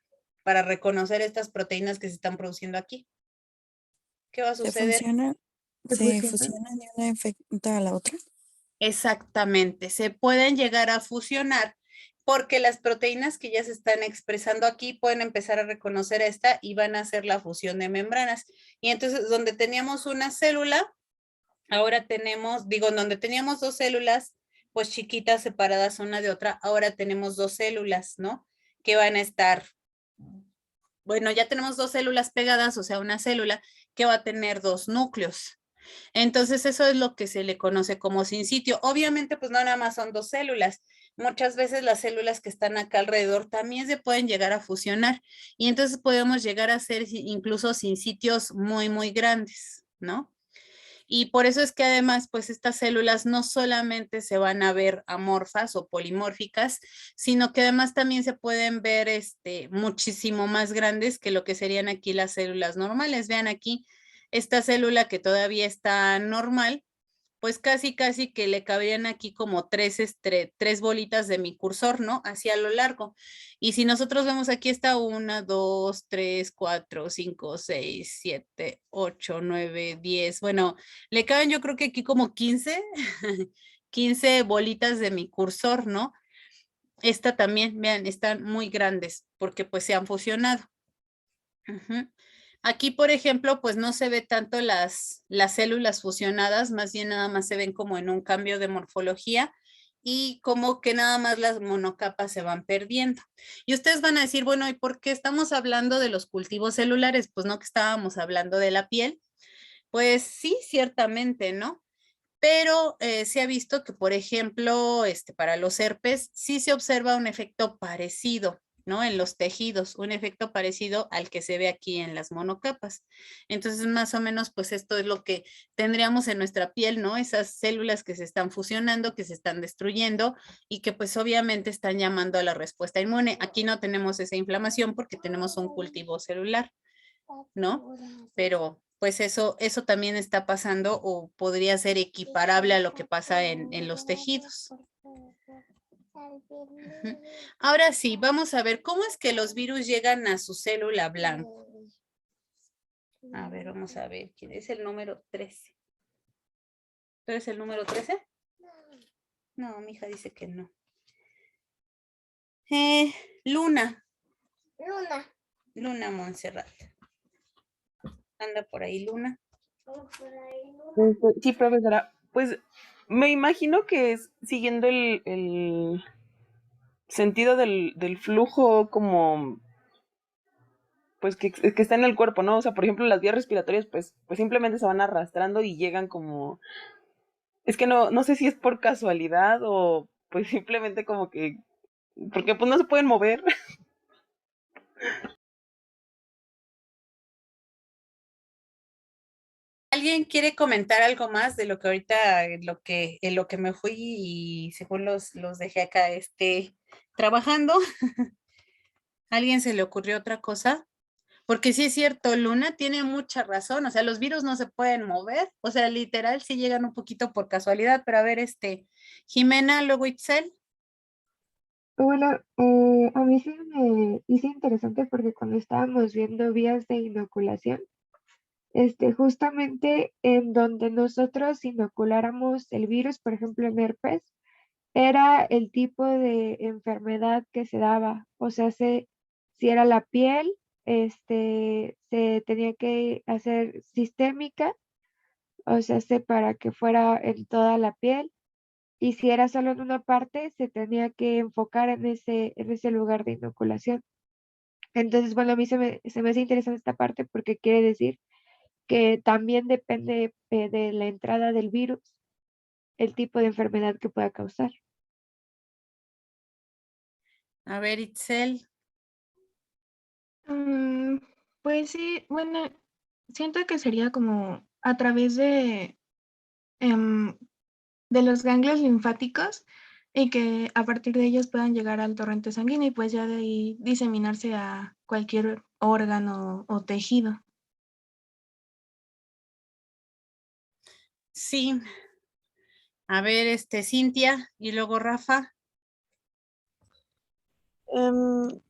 reconocer estas proteínas que se están produciendo aquí. ¿Qué va a suceder? ¿Se Fusionan de una infecta a la otra? Exactamente, se pueden llegar a fusionar porque las proteínas que ya se están expresando aquí pueden empezar a reconocer esta y van a hacer la fusión de membranas. Y entonces, donde teníamos una célula, ahora tenemos, donde teníamos dos células, pues chiquitas separadas una de otra, ahora tenemos dos células, ¿no? Que van a estar, bueno, ya tenemos dos células pegadas, o sea, una célula que va a tener dos núcleos. Entonces, eso es lo que se le conoce como sincitio. Obviamente, pues no nada más son dos células. Muchas veces las células que están acá alrededor también se pueden llegar a fusionar y entonces podemos llegar a ser incluso sincitios muy, muy grandes, ¿no? Y por eso es que además, pues estas células no solamente se van a ver amorfas o polimórficas, sino que además también se pueden ver muchísimo más grandes que lo que serían aquí las células normales. Vean aquí, esta célula que todavía está normal, pues casi, casi que le cabrían aquí como tres bolitas de mi cursor, ¿no? Hacia lo largo. Y si nosotros vemos aquí está 1, 2, 3, 4, 5, 6, 7, 8, 9, 10. Bueno, le caben yo creo que aquí como 15, 15 bolitas de mi cursor, ¿no? Esta también, vean, están muy grandes porque pues se han fusionado. Ujú. Aquí, por ejemplo, pues no se ve tanto las células fusionadas, más bien nada más se ven como en un cambio de morfología y como que nada más las monocapas se van perdiendo. Y ustedes van a decir, bueno, ¿y por qué estamos hablando de los cultivos celulares? Pues no que estábamos hablando de la piel. Pues sí, ciertamente, ¿no? Pero se ha visto que, por ejemplo, para los herpes sí se observa un efecto parecido, ¿no? En los tejidos, un efecto parecido al que se ve aquí en las monocapas. Entonces, más o menos, pues esto es lo que tendríamos en nuestra piel, ¿no? Esas células que se están fusionando, que se están destruyendo y que pues obviamente están llamando a la respuesta inmune. Aquí no tenemos esa inflamación porque tenemos un cultivo celular, ¿no? Pero pues eso también está pasando o podría ser equiparable a lo que pasa en los tejidos. Ahora sí, vamos a ver cómo es que los virus llegan a su célula blanco. A ver, vamos a ver, ¿quién es el número 13? ¿Tú eres el número 13? No, mi hija dice que no. Luna. Luna Montserrat. Anda por ahí, Luna. Sí, profesora. Pues me imagino que es siguiendo el sentido del flujo como pues que está en el cuerpo, ¿no? O sea, por ejemplo, las vías respiratorias pues simplemente se van arrastrando y llegan como Es que no sé si es por casualidad o pues simplemente como que, porque pues no se pueden mover. ¿Alguien quiere comentar algo más de lo que ahorita, en lo que me fui y según los dejé acá trabajando? ¿Alguien se le ocurrió otra cosa? Porque sí es cierto, Luna tiene mucha razón, o sea, los virus no se pueden mover, o sea, literal sí llegan un poquito por casualidad, pero a ver, Jimena, luego Itzel. Bueno, a mí sí me hizo interesante porque cuando estábamos viendo vías de inoculación, justamente en donde nosotros inoculáramos el virus, por ejemplo en herpes, era el tipo de enfermedad que se daba. O sea, si era la piel, se tenía que hacer sistémica, o sea, para que fuera en toda la piel. Y si era solo en una parte, se tenía que enfocar en ese lugar de inoculación. Entonces, bueno, a mí se me hace interesante esta parte porque quiere decir que también depende de la entrada del virus, el tipo de enfermedad que pueda causar. A ver, Itzel. Mm, pues sí, bueno, siento que sería como a través em, de los ganglios linfáticos y que a partir de ellos puedan llegar al torrente sanguíneo y pues ya de ahí diseminarse a cualquier órgano o tejido. Sí, a ver, Cintia y luego Rafa.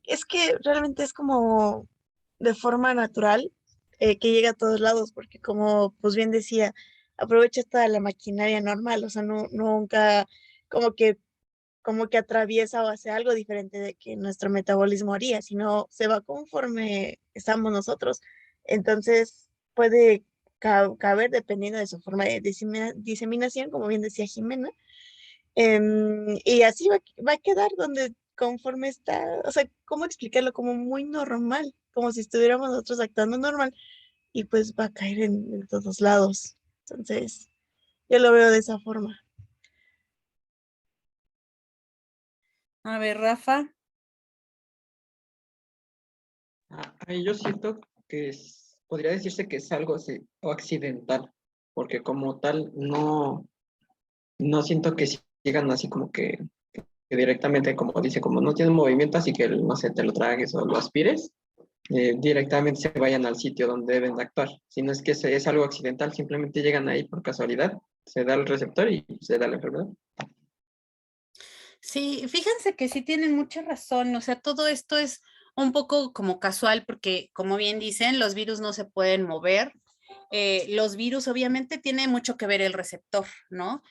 Es que realmente es como de forma natural que llega a todos lados, porque como pues bien decía, aprovecha toda la maquinaria normal, o sea, nunca como que, como que atraviesa o hace algo diferente de que nuestro metabolismo haría, sino se va conforme estamos nosotros. Entonces puede caber dependiendo de su forma de diseminación, como bien decía Jimena. Y así va a quedar donde conforme está, o sea, ¿cómo explicarlo? Como muy normal, como si estuviéramos nosotros actuando normal y pues va a caer en todos lados. Entonces, yo lo veo de esa forma. A ver, Rafa. Ahí yo siento que podría decirse que es algo así, o accidental, porque como tal no siento que sigan así como que directamente, como dice, como no tienen movimiento, así que no sé, te lo tragues o lo aspires, directamente se vayan al sitio donde deben de actuar. Si no es que es algo accidental, simplemente llegan ahí por casualidad, se da el receptor y se da la enfermedad. Sí, fíjense que sí tienen mucha razón, o sea, todo esto es un poco como casual porque, como bien dicen, los virus no se pueden mover. Los virus obviamente tiene mucho que ver el receptor, ¿no?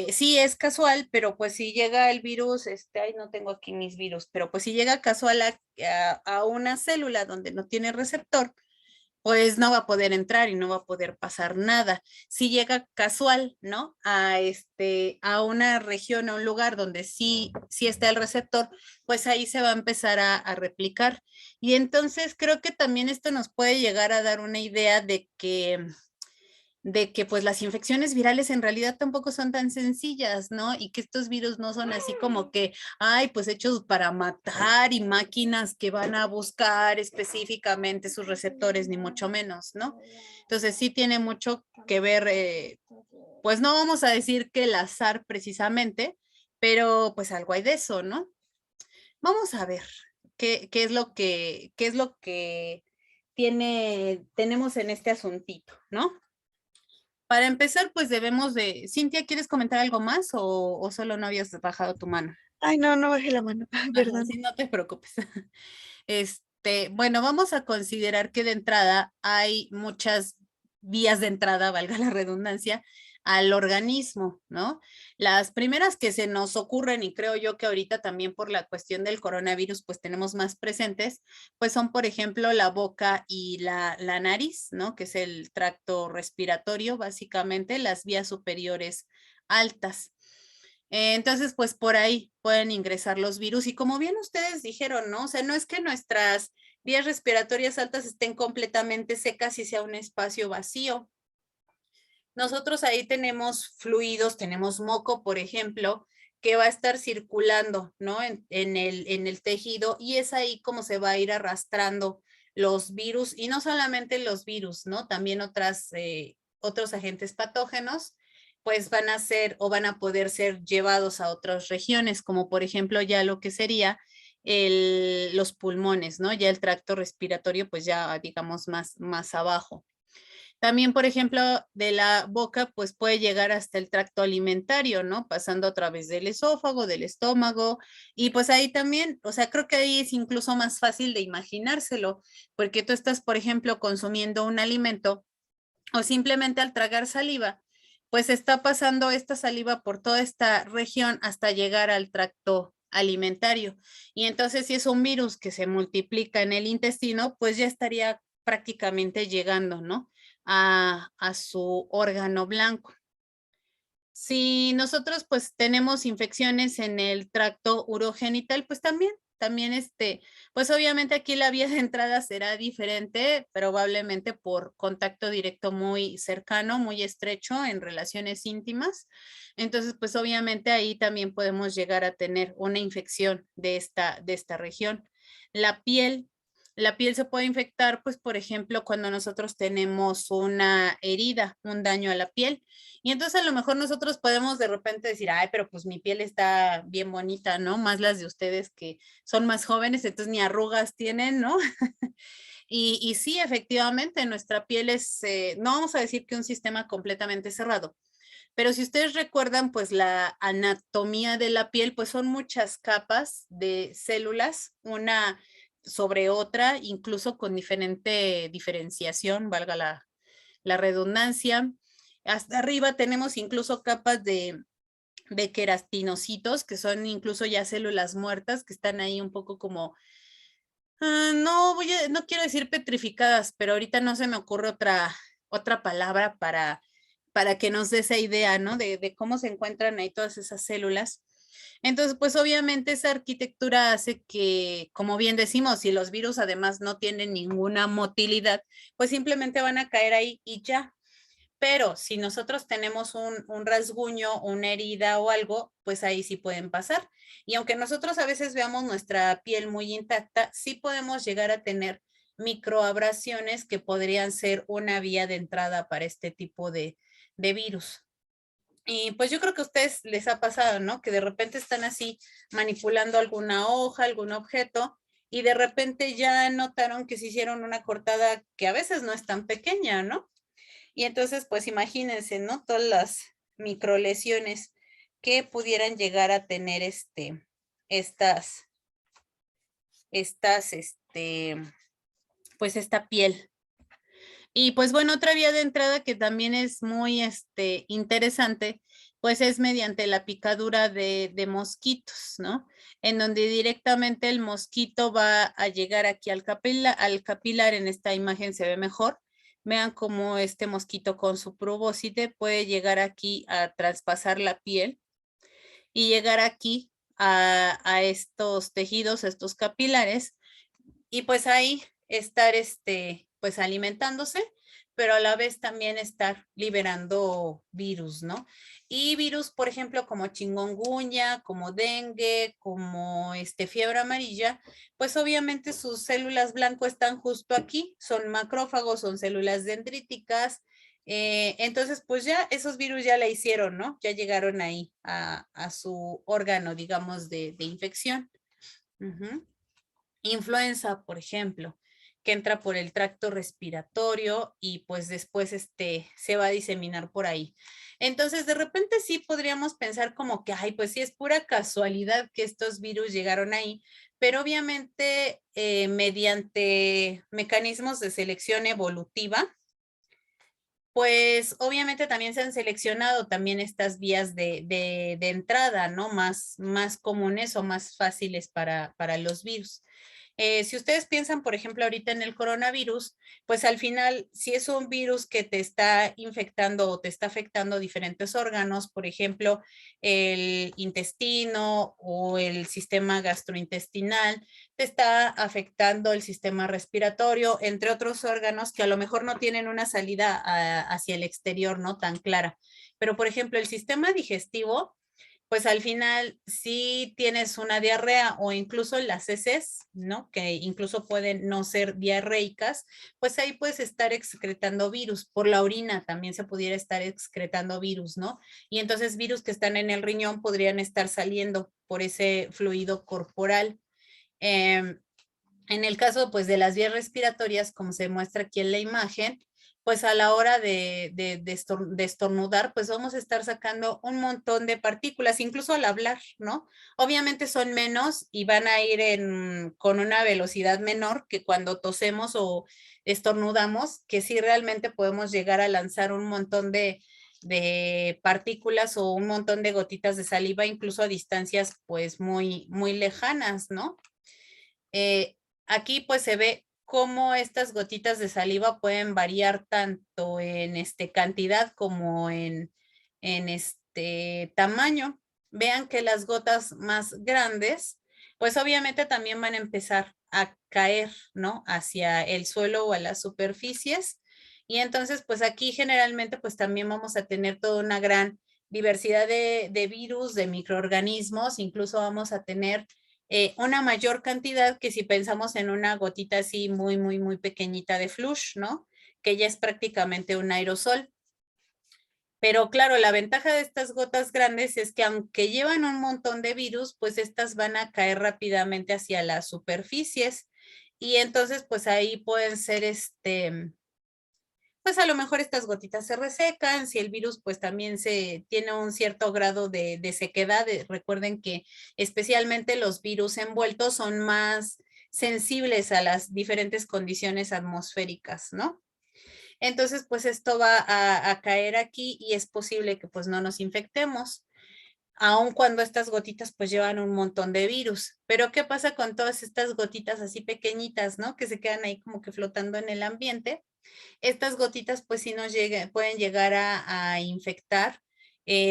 Sí es casual, pero pues si llega el virus, ay, no tengo aquí mis virus, pero pues si llega casual a una célula donde no tiene receptor, pues no va a poder entrar y no va a poder pasar nada. Si llega casual, ¿no? A una región, a un lugar donde sí está el receptor, pues ahí se va a empezar a replicar. Y entonces creo que también esto nos puede llegar a dar una idea de que pues las infecciones virales en realidad tampoco son tan sencillas, ¿no? Y que estos virus no son así como que, ay, pues hechos para matar y máquinas que van a buscar específicamente sus receptores, ni mucho menos, ¿no? Entonces sí tiene mucho que ver, pues no vamos a decir que el azar precisamente, pero pues algo hay de eso, ¿no? Vamos a ver qué es lo que tenemos en este asuntito, ¿no? Para empezar, pues debemos de... Cintia, ¿quieres comentar algo más o solo no habías bajado tu mano? Ay, no bajé la mano, perdón. Sí, no te preocupes. Bueno, vamos a considerar que de entrada hay muchas vías de entrada, valga la redundancia, al organismo, ¿no? Las primeras que se nos ocurren, y creo yo que ahorita también por la cuestión del coronavirus, pues tenemos más presentes, pues son, por ejemplo, la boca y la nariz, ¿no? Que es el tracto respiratorio, básicamente, las vías superiores altas. Entonces, pues por ahí pueden ingresar los virus y como bien ustedes dijeron, ¿no? O sea, no es que nuestras vías respiratorias altas estén completamente secas y sea un espacio vacío. nosotros ahí tenemos fluidos, tenemos moco, por ejemplo, que va a estar circulando, ¿no? En el tejido, y es ahí como se va a ir arrastrando los virus, y no solamente los virus, ¿no? También otros agentes patógenos, pues van a ser o van a poder ser llevados a otras regiones, como por ejemplo ya lo que sería los pulmones, ¿no? Ya el tracto respiratorio, pues ya digamos más abajo. También, por ejemplo, de la boca, pues puede llegar hasta el tracto alimentario, ¿no? Pasando a través del esófago, del estómago, y pues ahí también, o sea, creo que ahí es incluso más fácil de imaginárselo, porque tú estás, por ejemplo, consumiendo un alimento o simplemente al tragar saliva, pues está pasando esta saliva por toda esta región hasta llegar al tracto alimentario. Y entonces, si es un virus que se multiplica en el intestino, pues ya estaría prácticamente llegando, ¿no? A su órgano blanco. Si nosotros pues tenemos infecciones en el tracto urogenital, pues también pues obviamente aquí la vía de entrada será diferente, probablemente por contacto directo muy cercano, muy estrecho en relaciones íntimas. Entonces, pues obviamente ahí también podemos llegar a tener una infección de esta región. La piel. La piel se puede infectar, pues, por ejemplo, cuando nosotros tenemos una herida, un daño a la piel. Y entonces a lo mejor nosotros podemos de repente decir, ay, pero pues mi piel está bien bonita, ¿no? Más las de ustedes que son más jóvenes, entonces ni arrugas tienen, ¿no? Y sí, efectivamente, nuestra piel no vamos a decir que un sistema completamente cerrado, pero si ustedes recuerdan, pues la anatomía de la piel, pues son muchas capas de células, una sobre otra, incluso con diferente diferenciación, valga la redundancia. Hasta arriba tenemos incluso capas de queratinocitos, que son incluso ya células muertas, que están ahí un poco como, no quiero decir petrificadas, pero ahorita no se me ocurre otra palabra para que nos dé esa idea, ¿no? De cómo se encuentran ahí todas esas células. Entonces, pues obviamente esa arquitectura hace que, como bien decimos, si los virus además no tienen ninguna motilidad, pues simplemente van a caer ahí y ya. Pero si nosotros tenemos un rasguño, una herida o algo, pues ahí sí pueden pasar. Y aunque nosotros a veces veamos nuestra piel muy intacta, sí podemos llegar a tener microabrasiones que podrían ser una vía de entrada para este tipo de virus. Y pues yo creo que a ustedes les ha pasado, ¿no? Que de repente están así manipulando alguna hoja, algún objeto, y de repente ya notaron que se hicieron una cortada que a veces no es tan pequeña, ¿no? Y entonces, pues imagínense, ¿no? Todas las microlesiones que pudieran llegar a tener pues esta piel. Y pues bueno, otra vía de entrada que también es muy interesante, pues es mediante la picadura de mosquitos, ¿no? En donde directamente el mosquito va a llegar aquí al capilar, en esta imagen se ve mejor. Vean cómo este mosquito con su probóscide puede llegar aquí a traspasar la piel y llegar aquí a estos tejidos, a estos capilares, y pues ahí estar pues alimentándose, pero a la vez también estar liberando virus, ¿no? Y virus, por ejemplo, como chikungunya, como dengue, como fiebre amarilla, pues obviamente sus células blanco están justo aquí, son macrófagos, son células dendríticas. Entonces, pues ya esos virus ya la hicieron, ¿no? Ya llegaron ahí a su órgano, digamos, de infección. Influenza, por ejemplo, que entra por el tracto respiratorio y pues después se va a diseminar por ahí. Entonces, de repente sí podríamos pensar como que, ay, pues sí es pura casualidad que estos virus llegaron ahí, pero obviamente mediante mecanismos de selección evolutiva, pues obviamente también se han seleccionado también estas vías de entrada, ¿no? Más comunes o más fáciles para los virus. Si ustedes piensan, por ejemplo, ahorita en el coronavirus, pues al final, si es un virus que te está infectando o te está afectando diferentes órganos, por ejemplo, el intestino o el sistema gastrointestinal, te está afectando el sistema respiratorio, entre otros órganos que a lo mejor no tienen una salida hacia el exterior, ¿no? Tan clara. Pero, por ejemplo, el sistema digestivo, pues al final si tienes una diarrea o incluso las heces, ¿no? Que incluso pueden no ser diarreicas, pues ahí puedes estar excretando virus. Por la orina también se pudiera estar excretando virus, ¿no? Y entonces virus que están en el riñón podrían estar saliendo por ese fluido corporal. En el caso, pues, de las vías respiratorias, como se muestra aquí en la imagen, pues a la hora de estornudar, pues vamos a estar sacando un montón de partículas, incluso al hablar, ¿no? Obviamente son menos y van a ir con una velocidad menor que cuando tosemos o estornudamos, que sí realmente podemos llegar a lanzar un montón de partículas o un montón de gotitas de saliva, incluso a distancias pues muy, muy lejanas, ¿no? Aquí pues se ve cómo estas gotitas de saliva pueden variar tanto en cantidad como en tamaño. Vean que las gotas más grandes, pues obviamente también van a empezar a caer, ¿no? Hacia el suelo o a las superficies. Y entonces, pues aquí generalmente, pues también vamos a tener toda una gran diversidad de virus, de microorganismos, incluso vamos a tener una mayor cantidad que si pensamos en una gotita así muy, muy, muy pequeñita de flush, ¿no? Que ya es prácticamente un aerosol. Pero claro, la ventaja de estas gotas grandes es que aunque llevan un montón de virus, pues estas van a caer rápidamente hacia las superficies. Y entonces, pues ahí pueden ser pues a lo mejor estas gotitas se resecan, si el virus pues también tiene un cierto grado de sequedad. Recuerden que especialmente los virus envueltos son más sensibles a las diferentes condiciones atmosféricas, ¿no? Entonces pues esto va a caer aquí y es posible que pues no nos infectemos, aun cuando estas gotitas pues llevan un montón de virus. Pero ¿qué pasa con todas estas gotitas así pequeñitas, ¿no? Que se quedan ahí como que flotando en el ambiente. Estas gotitas pues sí pueden llegar a infectar,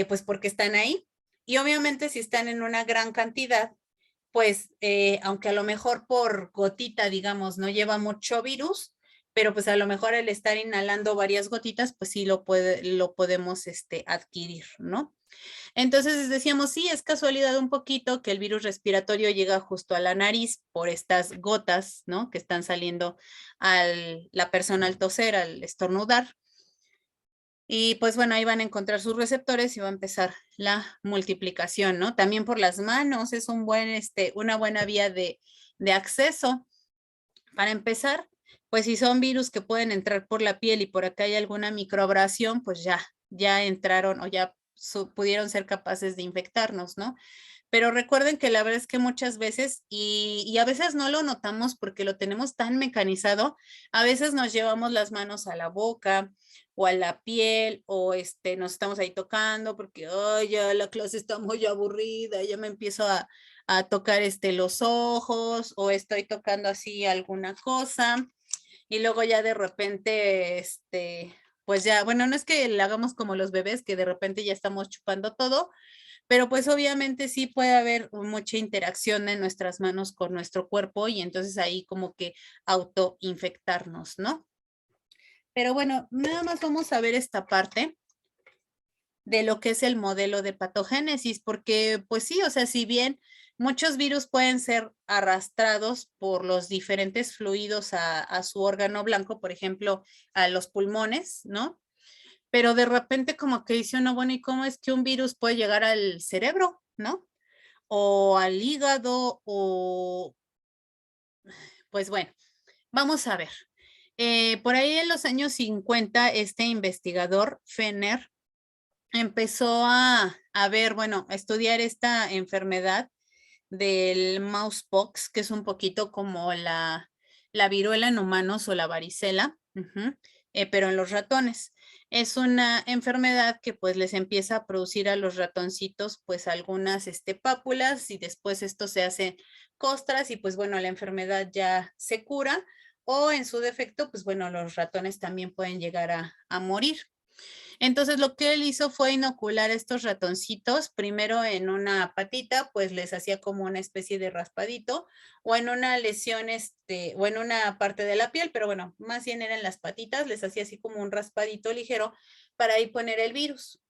pues porque están ahí. Y obviamente si están en una gran cantidad, pues aunque a lo mejor por gotita, digamos, no lleva mucho virus, pero pues a lo mejor el estar inhalando varias gotitas, pues sí lo podemos adquirir, ¿no? Entonces decíamos, sí, es casualidad un poquito que el virus respiratorio llega justo a la nariz por estas gotas, ¿no? Que están saliendo la persona al toser, al estornudar. Y pues bueno, ahí van a encontrar sus receptores y va a empezar la multiplicación, ¿no? También por las manos es una buena vía de acceso. Para empezar, pues si son virus que pueden entrar por la piel y por acá hay alguna microabrasión, pues ya entraron o ya pudieron ser capaces de infectarnos, ¿no? Pero recuerden que la verdad es que muchas veces, y a veces no lo notamos porque lo tenemos tan mecanizado, a veces nos llevamos las manos a la boca o a la piel o nos estamos ahí tocando porque ya la clase está muy aburrida, ya me empiezo a tocar los ojos o estoy tocando así alguna cosa y luego ya de repente, pues ya, bueno, no es que le hagamos como los bebés que de repente ya estamos chupando todo, pero pues obviamente sí puede haber mucha interacción de nuestras manos con nuestro cuerpo y entonces ahí como que autoinfectarnos, ¿no? Pero bueno, nada más vamos a ver esta parte de lo que es el modelo de patogénesis, porque pues sí, o sea, si bien muchos virus pueden ser arrastrados por los diferentes fluidos a su órgano blanco, por ejemplo, a los pulmones, ¿no? Pero de repente como que dice uno, bueno, ¿y cómo es que un virus puede llegar al cerebro, ¿no? O al hígado, o pues bueno, vamos a ver. Por ahí en los años 50, este investigador, Fenner, empezó a ver, bueno, a estudiar esta enfermedad del mousepox, que es un poquito como la viruela en humanos o la varicela. pero en los ratones. Es una enfermedad que pues les empieza a producir a los ratoncitos pues algunas pápulas y después esto se hace costras y pues bueno, la enfermedad ya se cura o en su defecto pues bueno, los ratones también pueden llegar a morir. Entonces lo que él hizo fue inocular estos ratoncitos, primero en una patita, pues les hacía como una especie de raspadito, o en una lesión, o en una parte de la piel, pero bueno, más bien eran las patitas, les hacía así como un raspadito ligero para ahí poner el virus.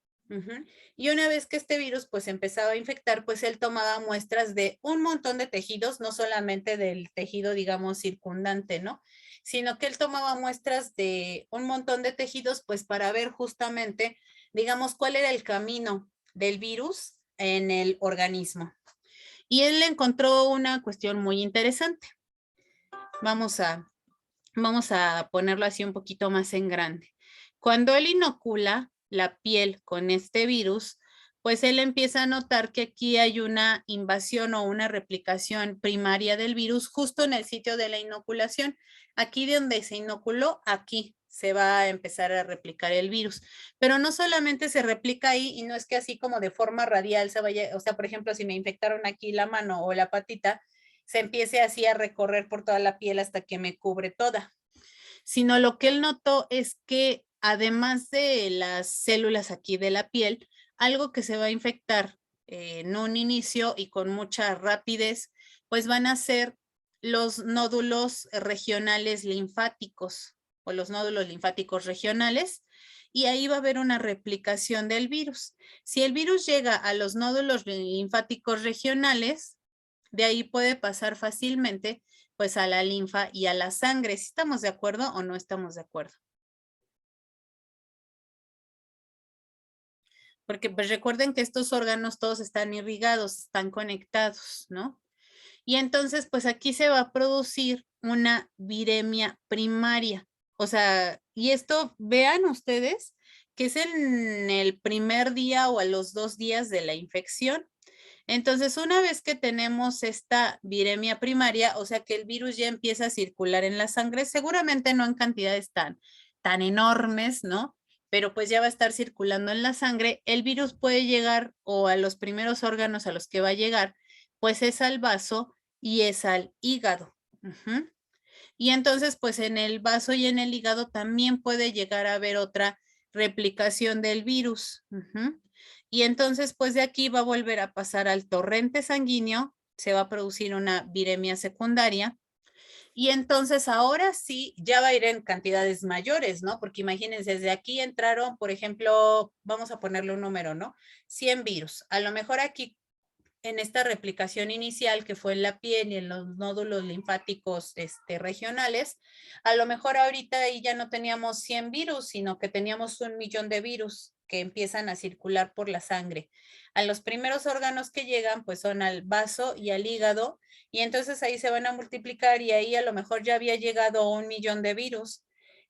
Y una vez que este virus pues empezaba a infectar, pues él tomaba muestras de un montón de tejidos, no solamente del tejido, digamos, circundante, ¿no? Sino que él tomaba muestras de un montón de tejidos, pues para ver justamente, digamos, cuál era el camino del virus en el organismo. Y él encontró una cuestión muy interesante. Vamos a ponerlo así un poquito más en grande. Cuando él inocula la piel con este virus, pues él empieza a notar que aquí hay una invasión o una replicación primaria del virus justo en el sitio de la inoculación. Aquí de donde se inoculó, aquí se va a empezar a replicar el virus. Pero no solamente se replica ahí y no es que así como de forma radial se vaya, o sea, por ejemplo, si me infectaron aquí la mano o la patita, se empiece así a recorrer por toda la piel hasta que me cubre toda. Sino lo que él notó es que además de las células aquí de la piel, algo que se va a infectar en un inicio y con mucha rapidez, pues van a ser los nódulos regionales linfáticos o los nódulos linfáticos regionales, y ahí va a haber una replicación del virus. Si el virus llega a los nódulos linfáticos regionales, de ahí puede pasar fácilmente pues a la linfa y a la sangre. ¿Sí estamos de acuerdo o no estamos de acuerdo? Porque pues recuerden que estos órganos todos están irrigados, están conectados, ¿no? Y entonces pues aquí se va a producir una viremia primaria. O sea, y esto vean ustedes que es en el primer día o a los 2 días de la infección. Entonces, una vez que tenemos esta viremia primaria, o sea que el virus ya empieza a circular en la sangre, seguramente no en cantidades tan enormes, ¿no? Pero pues ya va a estar circulando en la sangre. El virus puede llegar o a los primeros órganos a los que va a llegar, pues es al vaso y es al hígado. Y entonces, pues en el vaso y en el hígado también puede llegar a haber otra replicación del virus. Y entonces, pues de aquí va a volver a pasar al torrente sanguíneo, se va a producir una viremia secundaria. Y entonces ahora sí, ya va a ir en cantidades mayores, ¿no? Porque imagínense, desde aquí entraron, por ejemplo, vamos a ponerle un número, ¿no? 100 virus. A lo mejor aquí en esta replicación inicial que fue en la piel y en los nódulos linfáticos regionales, a lo mejor ahorita ahí ya no teníamos 100 virus, sino que teníamos 1.000.000 de virus que empiezan a circular por la sangre. A los primeros órganos que llegan, pues son al vaso y al hígado, y entonces ahí se van a multiplicar y ahí a lo mejor ya había llegado 1.000.000 de virus.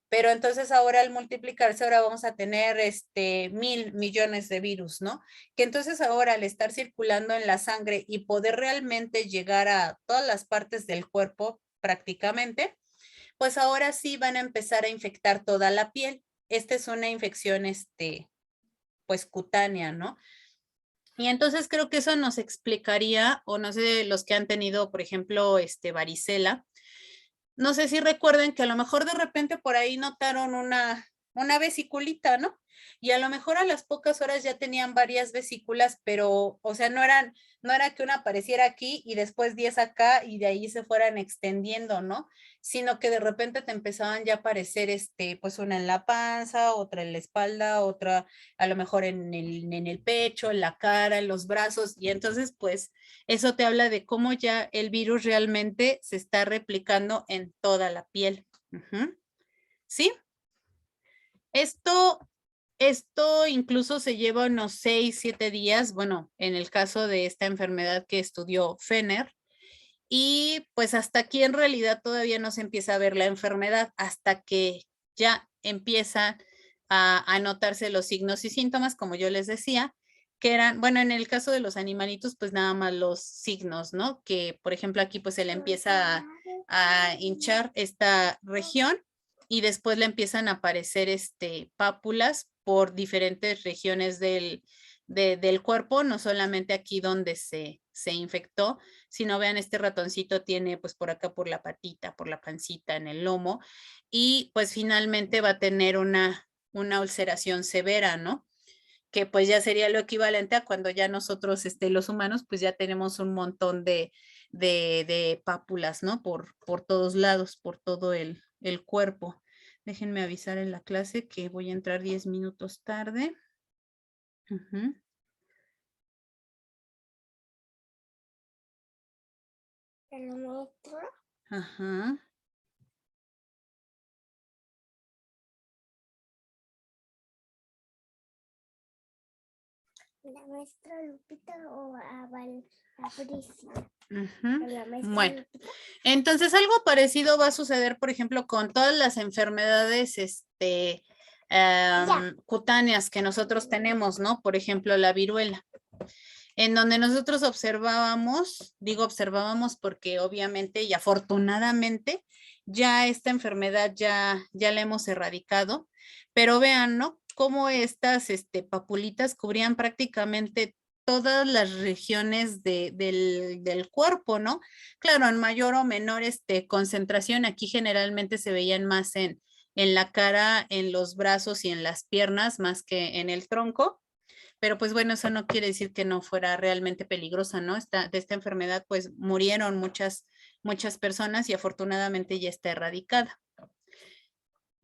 Pero entonces ahora al multiplicarse, ahora vamos a tener 1.000.000.000 de virus, ¿no? Que entonces ahora al estar circulando en la sangre y poder realmente llegar a todas las partes del cuerpo prácticamente, pues ahora sí van a empezar a infectar toda la piel. Esta es una infección, pues cutánea, ¿no? Y entonces creo que eso nos explicaría, o no sé, los que han tenido, por ejemplo, varicela, no sé si recuerden que a lo mejor de repente por ahí notaron una vesiculita, ¿no? Y a lo mejor a las pocas horas ya tenían varias vesículas, pero, o sea, no era que una apareciera aquí y después 10 acá y de ahí se fueran extendiendo, ¿no? Sino que de repente te empezaban ya a aparecer, pues una en la panza, otra en la espalda, otra a lo mejor en el pecho, en la cara, en los brazos, y entonces, pues, eso te habla de cómo ya el virus realmente se está replicando en toda la piel. ¿Sí? Esto incluso se lleva unos 6, 7 días, bueno, en el caso de esta enfermedad que estudió Fenner, y pues hasta aquí en realidad todavía no se empieza a ver la enfermedad, hasta que ya empiezan a notarse los signos y síntomas, como yo les decía, que eran, bueno, en el caso de los animalitos, pues nada más los signos, ¿no? Que, por ejemplo, aquí pues se le empieza a hinchar esta región y después le empiezan a aparecer pápulas por diferentes regiones del cuerpo, no solamente aquí donde se infectó, sino vean, este ratoncito tiene pues por acá por la patita, por la pancita, en el lomo, y pues finalmente va a tener una ulceración severa, ¿no? Que pues ya sería lo equivalente a cuando ya nosotros, los humanos, pues ya tenemos un montón de pápulas, ¿no? Por todos lados, por todo el cuerpo. Déjenme avisar en la clase que voy a entrar 10 minutos tarde. Ujú. ¿La maestra? Ajá. ¿La maestra Lupita o a Patricia? Ujú. La maestra Bueno, Lupita. entonces algo parecido va a suceder, por ejemplo, con todas las enfermedades cutáneas que nosotros tenemos, ¿no? Por ejemplo, la viruela, en donde nosotros observábamos, digo observábamos porque obviamente y afortunadamente ya esta enfermedad ya la hemos erradicado, pero vean, ¿no? Cómo estas papulitas cubrían prácticamente todas las regiones del cuerpo, ¿no? Claro, en mayor o menor concentración, aquí generalmente se veían más en la cara, en los brazos y en las piernas, más que en el tronco. Pero pues bueno, eso no quiere decir que no fuera realmente peligrosa, ¿no? De esta enfermedad pues murieron muchas personas y afortunadamente ya está erradicada.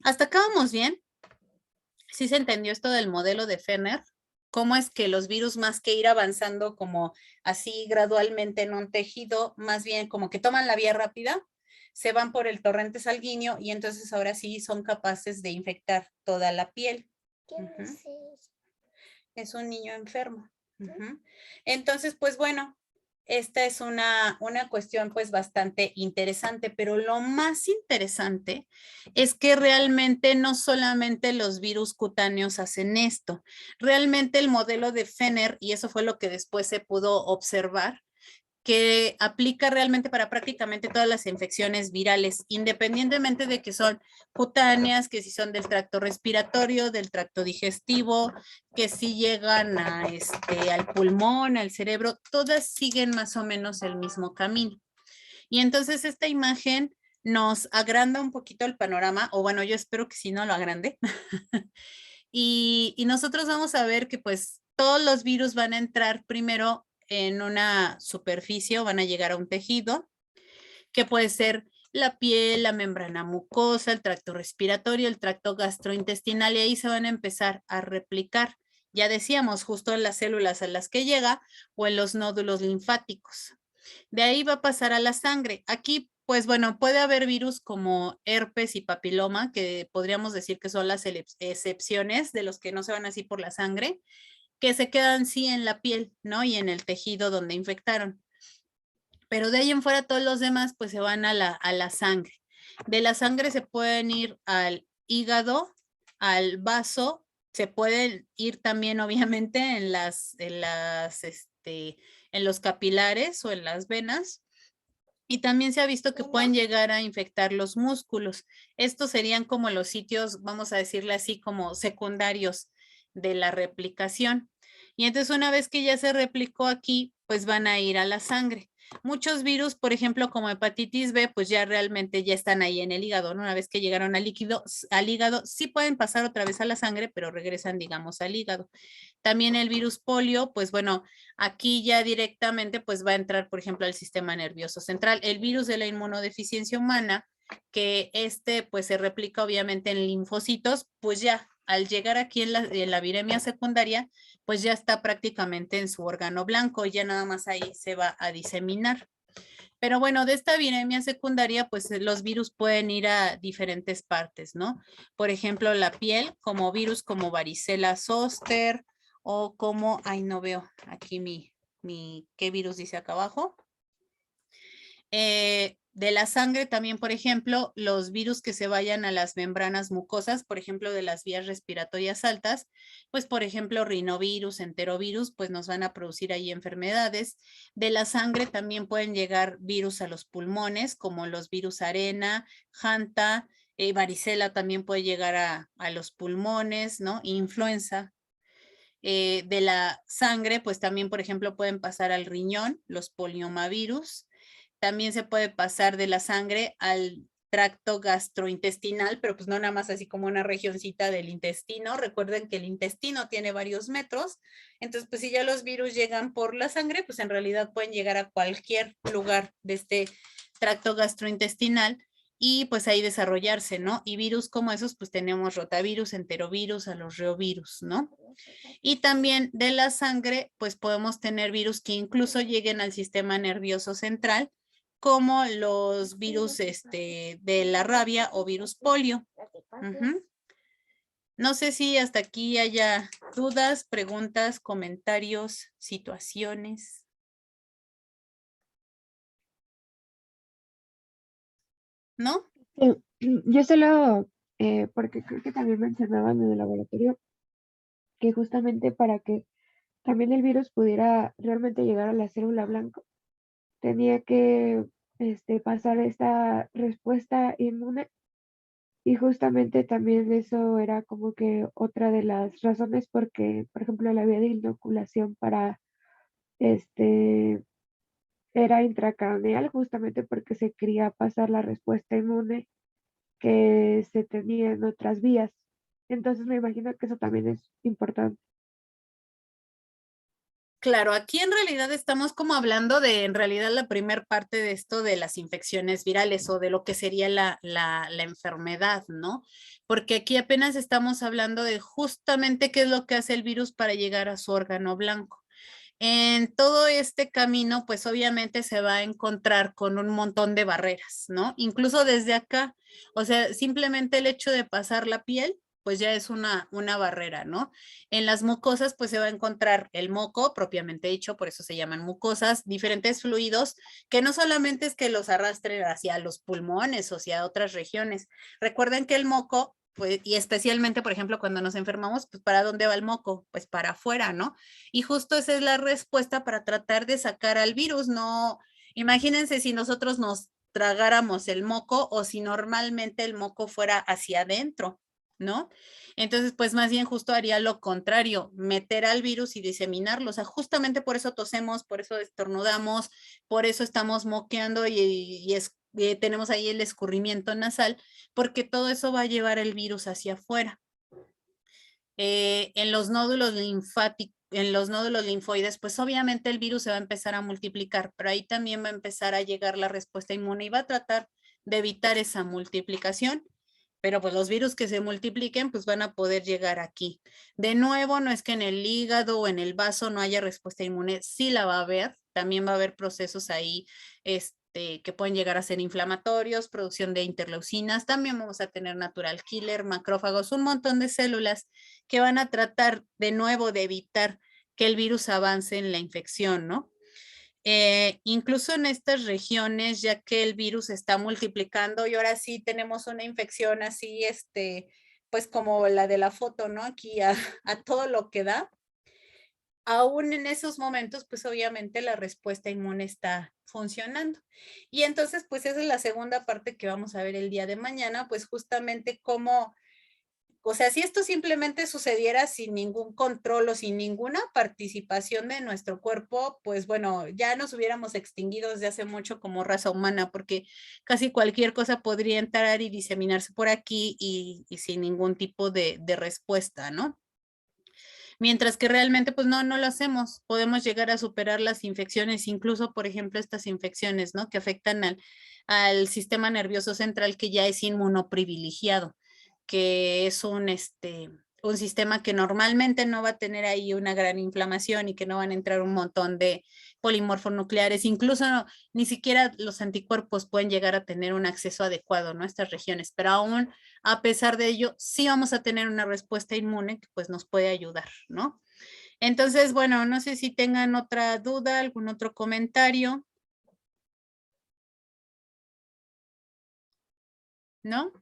¿Hasta acá vamos bien? ¿Sí se entendió esto del modelo de Fenner? ¿Cómo es que los virus, más que ir avanzando como así gradualmente en un tejido, más bien como que toman la vía rápida, se van por el torrente sanguíneo y entonces ahora sí son capaces de infectar toda la piel? ¿Quién es ese? Es un niño enfermo. Entonces, pues bueno, esta es una cuestión pues bastante interesante, pero lo más interesante es que realmente no solamente los virus cutáneos hacen esto, realmente el modelo de Fenner, y eso fue lo que después se pudo observar, que aplica realmente para prácticamente todas las infecciones virales, independientemente de que son cutáneas, que si son del tracto respiratorio, del tracto digestivo, que si llegan al pulmón, al cerebro, todas siguen más o menos el mismo camino. Y entonces esta imagen nos agranda un poquito el panorama, o bueno, yo espero que si no lo agrande. y nosotros vamos a ver que pues todos los virus van a entrar primero en una superficie o van a llegar a un tejido, que puede ser la piel, la membrana mucosa, el tracto respiratorio, el tracto gastrointestinal, y ahí se van a empezar a replicar. Ya decíamos, justo en las células a las que llega o en los nódulos linfáticos. De ahí va a pasar a la sangre. Aquí, pues bueno, puede haber virus como herpes y papiloma, que podríamos decir que son las excepciones de los que no se van así por la sangre, que se quedan sí en la piel, ¿no? Y en el tejido donde infectaron. Pero de ahí en fuera todos los demás pues se van a la sangre. De la sangre se pueden ir al hígado, al vaso, se pueden ir también obviamente en los capilares o en las venas. Y también se ha visto que pueden llegar a infectar los músculos. Estos serían como los sitios, vamos a decirle así, como secundarios de la replicación. Y entonces una vez que ya se replicó aquí, pues van a ir a la sangre. Muchos virus, por ejemplo, como hepatitis B, pues ya realmente ya están ahí en el hígado, ¿no? Una vez que llegaron al hígado, sí pueden pasar otra vez a la sangre, pero regresan, digamos, al hígado. También el virus polio, pues bueno, aquí ya directamente pues va a entrar, por ejemplo, al sistema nervioso central. El virus de la inmunodeficiencia humana, que pues se replica obviamente en linfocitos, pues ya al llegar aquí en la viremia secundaria, pues ya está prácticamente en su órgano blanco, ya nada más ahí se va a diseminar. Pero bueno, de esta viremia secundaria, pues los virus pueden ir a diferentes partes, ¿no? Por ejemplo, la piel, como virus como varicela zoster, o como, ay, no veo aquí ¿qué virus dice acá abajo? De la sangre también, por ejemplo, los virus que se vayan a las membranas mucosas, por ejemplo, de las vías respiratorias altas, pues por ejemplo, rinovirus, enterovirus, pues nos van a producir ahí enfermedades. De la sangre también pueden llegar virus a los pulmones, como los virus arena, hanta, Varicela también puede llegar a los pulmones, ¿no? Influenza. De la sangre, pues también, por ejemplo, pueden pasar al riñón, los poliomavirus. También se puede pasar de la sangre al tracto gastrointestinal, pero pues no nada más así como una regioncita del intestino. Recuerden que el intestino tiene varios metros, entonces pues si ya los virus llegan por la sangre, pues en realidad pueden llegar a cualquier lugar de este tracto gastrointestinal y pues ahí desarrollarse, ¿no? Y virus como esos, pues tenemos rotavirus, enterovirus, alorreovirus, ¿no? Y también de la sangre, pues podemos tener virus que incluso lleguen al sistema nervioso central, como los virus de la rabia o virus polio. No sé si hasta aquí haya dudas, preguntas, comentarios, situaciones. ¿No? Yo solo, porque creo que también mencionaban en el laboratorio que justamente para que también el virus pudiera realmente llegar a la célula blanca, tenía que pasar esta respuesta inmune y justamente también eso era como que otra de las razones porque, por ejemplo, la vía de inoculación para este era intracraneal justamente porque se quería pasar la respuesta inmune que se tenía en otras vías. Entonces me imagino que eso también es importante. Claro, aquí en realidad estamos como hablando de, en realidad, la primer parte de esto de las infecciones virales o de lo que sería la enfermedad, ¿no? Porque aquí apenas estamos hablando de justamente qué es lo que hace el virus para llegar a su órgano blanco. En todo este camino, pues obviamente se va a encontrar con un montón de barreras, ¿no? Incluso desde acá, o sea, simplemente el hecho de pasar la piel, pues ya es una barrera, ¿no? En las mucosas, pues se va a encontrar el moco, propiamente dicho, por eso se llaman mucosas, diferentes fluidos, que no solamente es que los arrastren hacia los pulmones o hacia otras regiones. Recuerden que el moco, pues, y especialmente, por ejemplo, cuando nos enfermamos, pues ¿para dónde va el moco? Pues para afuera, ¿no? Y justo esa es la respuesta para tratar de sacar al virus. No, imagínense si nosotros nos tragáramos el moco o si normalmente el moco fuera hacia adentro, ¿no? Entonces, pues más bien justo haría lo contrario, meter al virus y diseminarlo. O sea, justamente por eso tosemos, por eso estornudamos, por eso estamos moqueando y tenemos ahí el escurrimiento nasal, porque todo eso va a llevar el virus hacia afuera. En los nódulos linfáticos, en los nódulos linfoides, pues obviamente el virus se va a empezar a multiplicar, pero ahí también va a empezar a llegar la respuesta inmune y va a tratar de evitar esa multiplicación, pero pues los virus que se multipliquen pues van a poder llegar aquí. De nuevo, no es que en el hígado o en el vaso no haya respuesta inmune, sí la va a haber, también va a haber procesos ahí que pueden llegar a ser inflamatorios, producción de interleucinas, también vamos a tener natural killer, macrófagos, un montón de células que van a tratar de nuevo de evitar que el virus avance en la infección, ¿no? Incluso en estas regiones, ya que el virus se está multiplicando y ahora sí tenemos una infección así, pues como la de la foto, ¿no? Aquí a todo lo que da. Aún en esos momentos, pues obviamente la respuesta inmune está funcionando. Y entonces, pues esa es la segunda parte que vamos a ver el día de mañana, pues justamente cómo, o sea, si esto simplemente sucediera sin ningún control o sin ninguna participación de nuestro cuerpo, pues bueno, ya nos hubiéramos extinguido desde hace mucho como raza humana, porque casi cualquier cosa podría entrar y diseminarse por aquí y sin ningún tipo de respuesta, ¿no? Mientras que realmente pues no lo hacemos. Podemos llegar a superar las infecciones, incluso por ejemplo estas infecciones, ¿no? Que afectan al sistema nervioso central que ya es inmunoprivilegiado, que es un sistema que normalmente no va a tener ahí una gran inflamación y que no van a entrar un montón de polimorfonucleares, incluso ni siquiera los anticuerpos pueden llegar a tener un acceso adecuado, ¿no? A estas regiones, pero aún a pesar de ello, sí vamos a tener una respuesta inmune que pues nos puede ayudar, ¿no? Entonces, bueno, no sé si tengan otra duda, algún otro comentario. ¿No?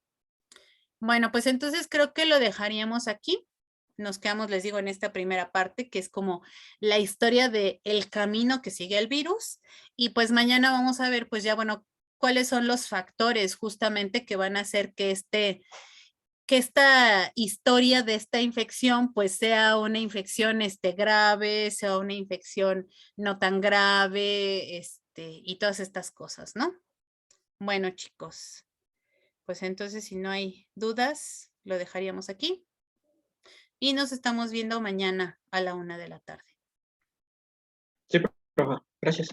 Bueno, pues entonces creo que lo dejaríamos aquí. Nos quedamos, les digo, en esta primera parte, que es como la historia del camino que sigue el virus. Y pues mañana vamos a ver, pues ya, bueno, cuáles son los factores justamente que van a hacer que esta historia de esta infección pues sea una infección grave, sea una infección no tan grave, y todas estas cosas, ¿no? Bueno, chicos, pues entonces si no hay dudas, lo dejaríamos aquí. Y nos estamos viendo mañana a la 1 de la tarde. Sí, profe, gracias.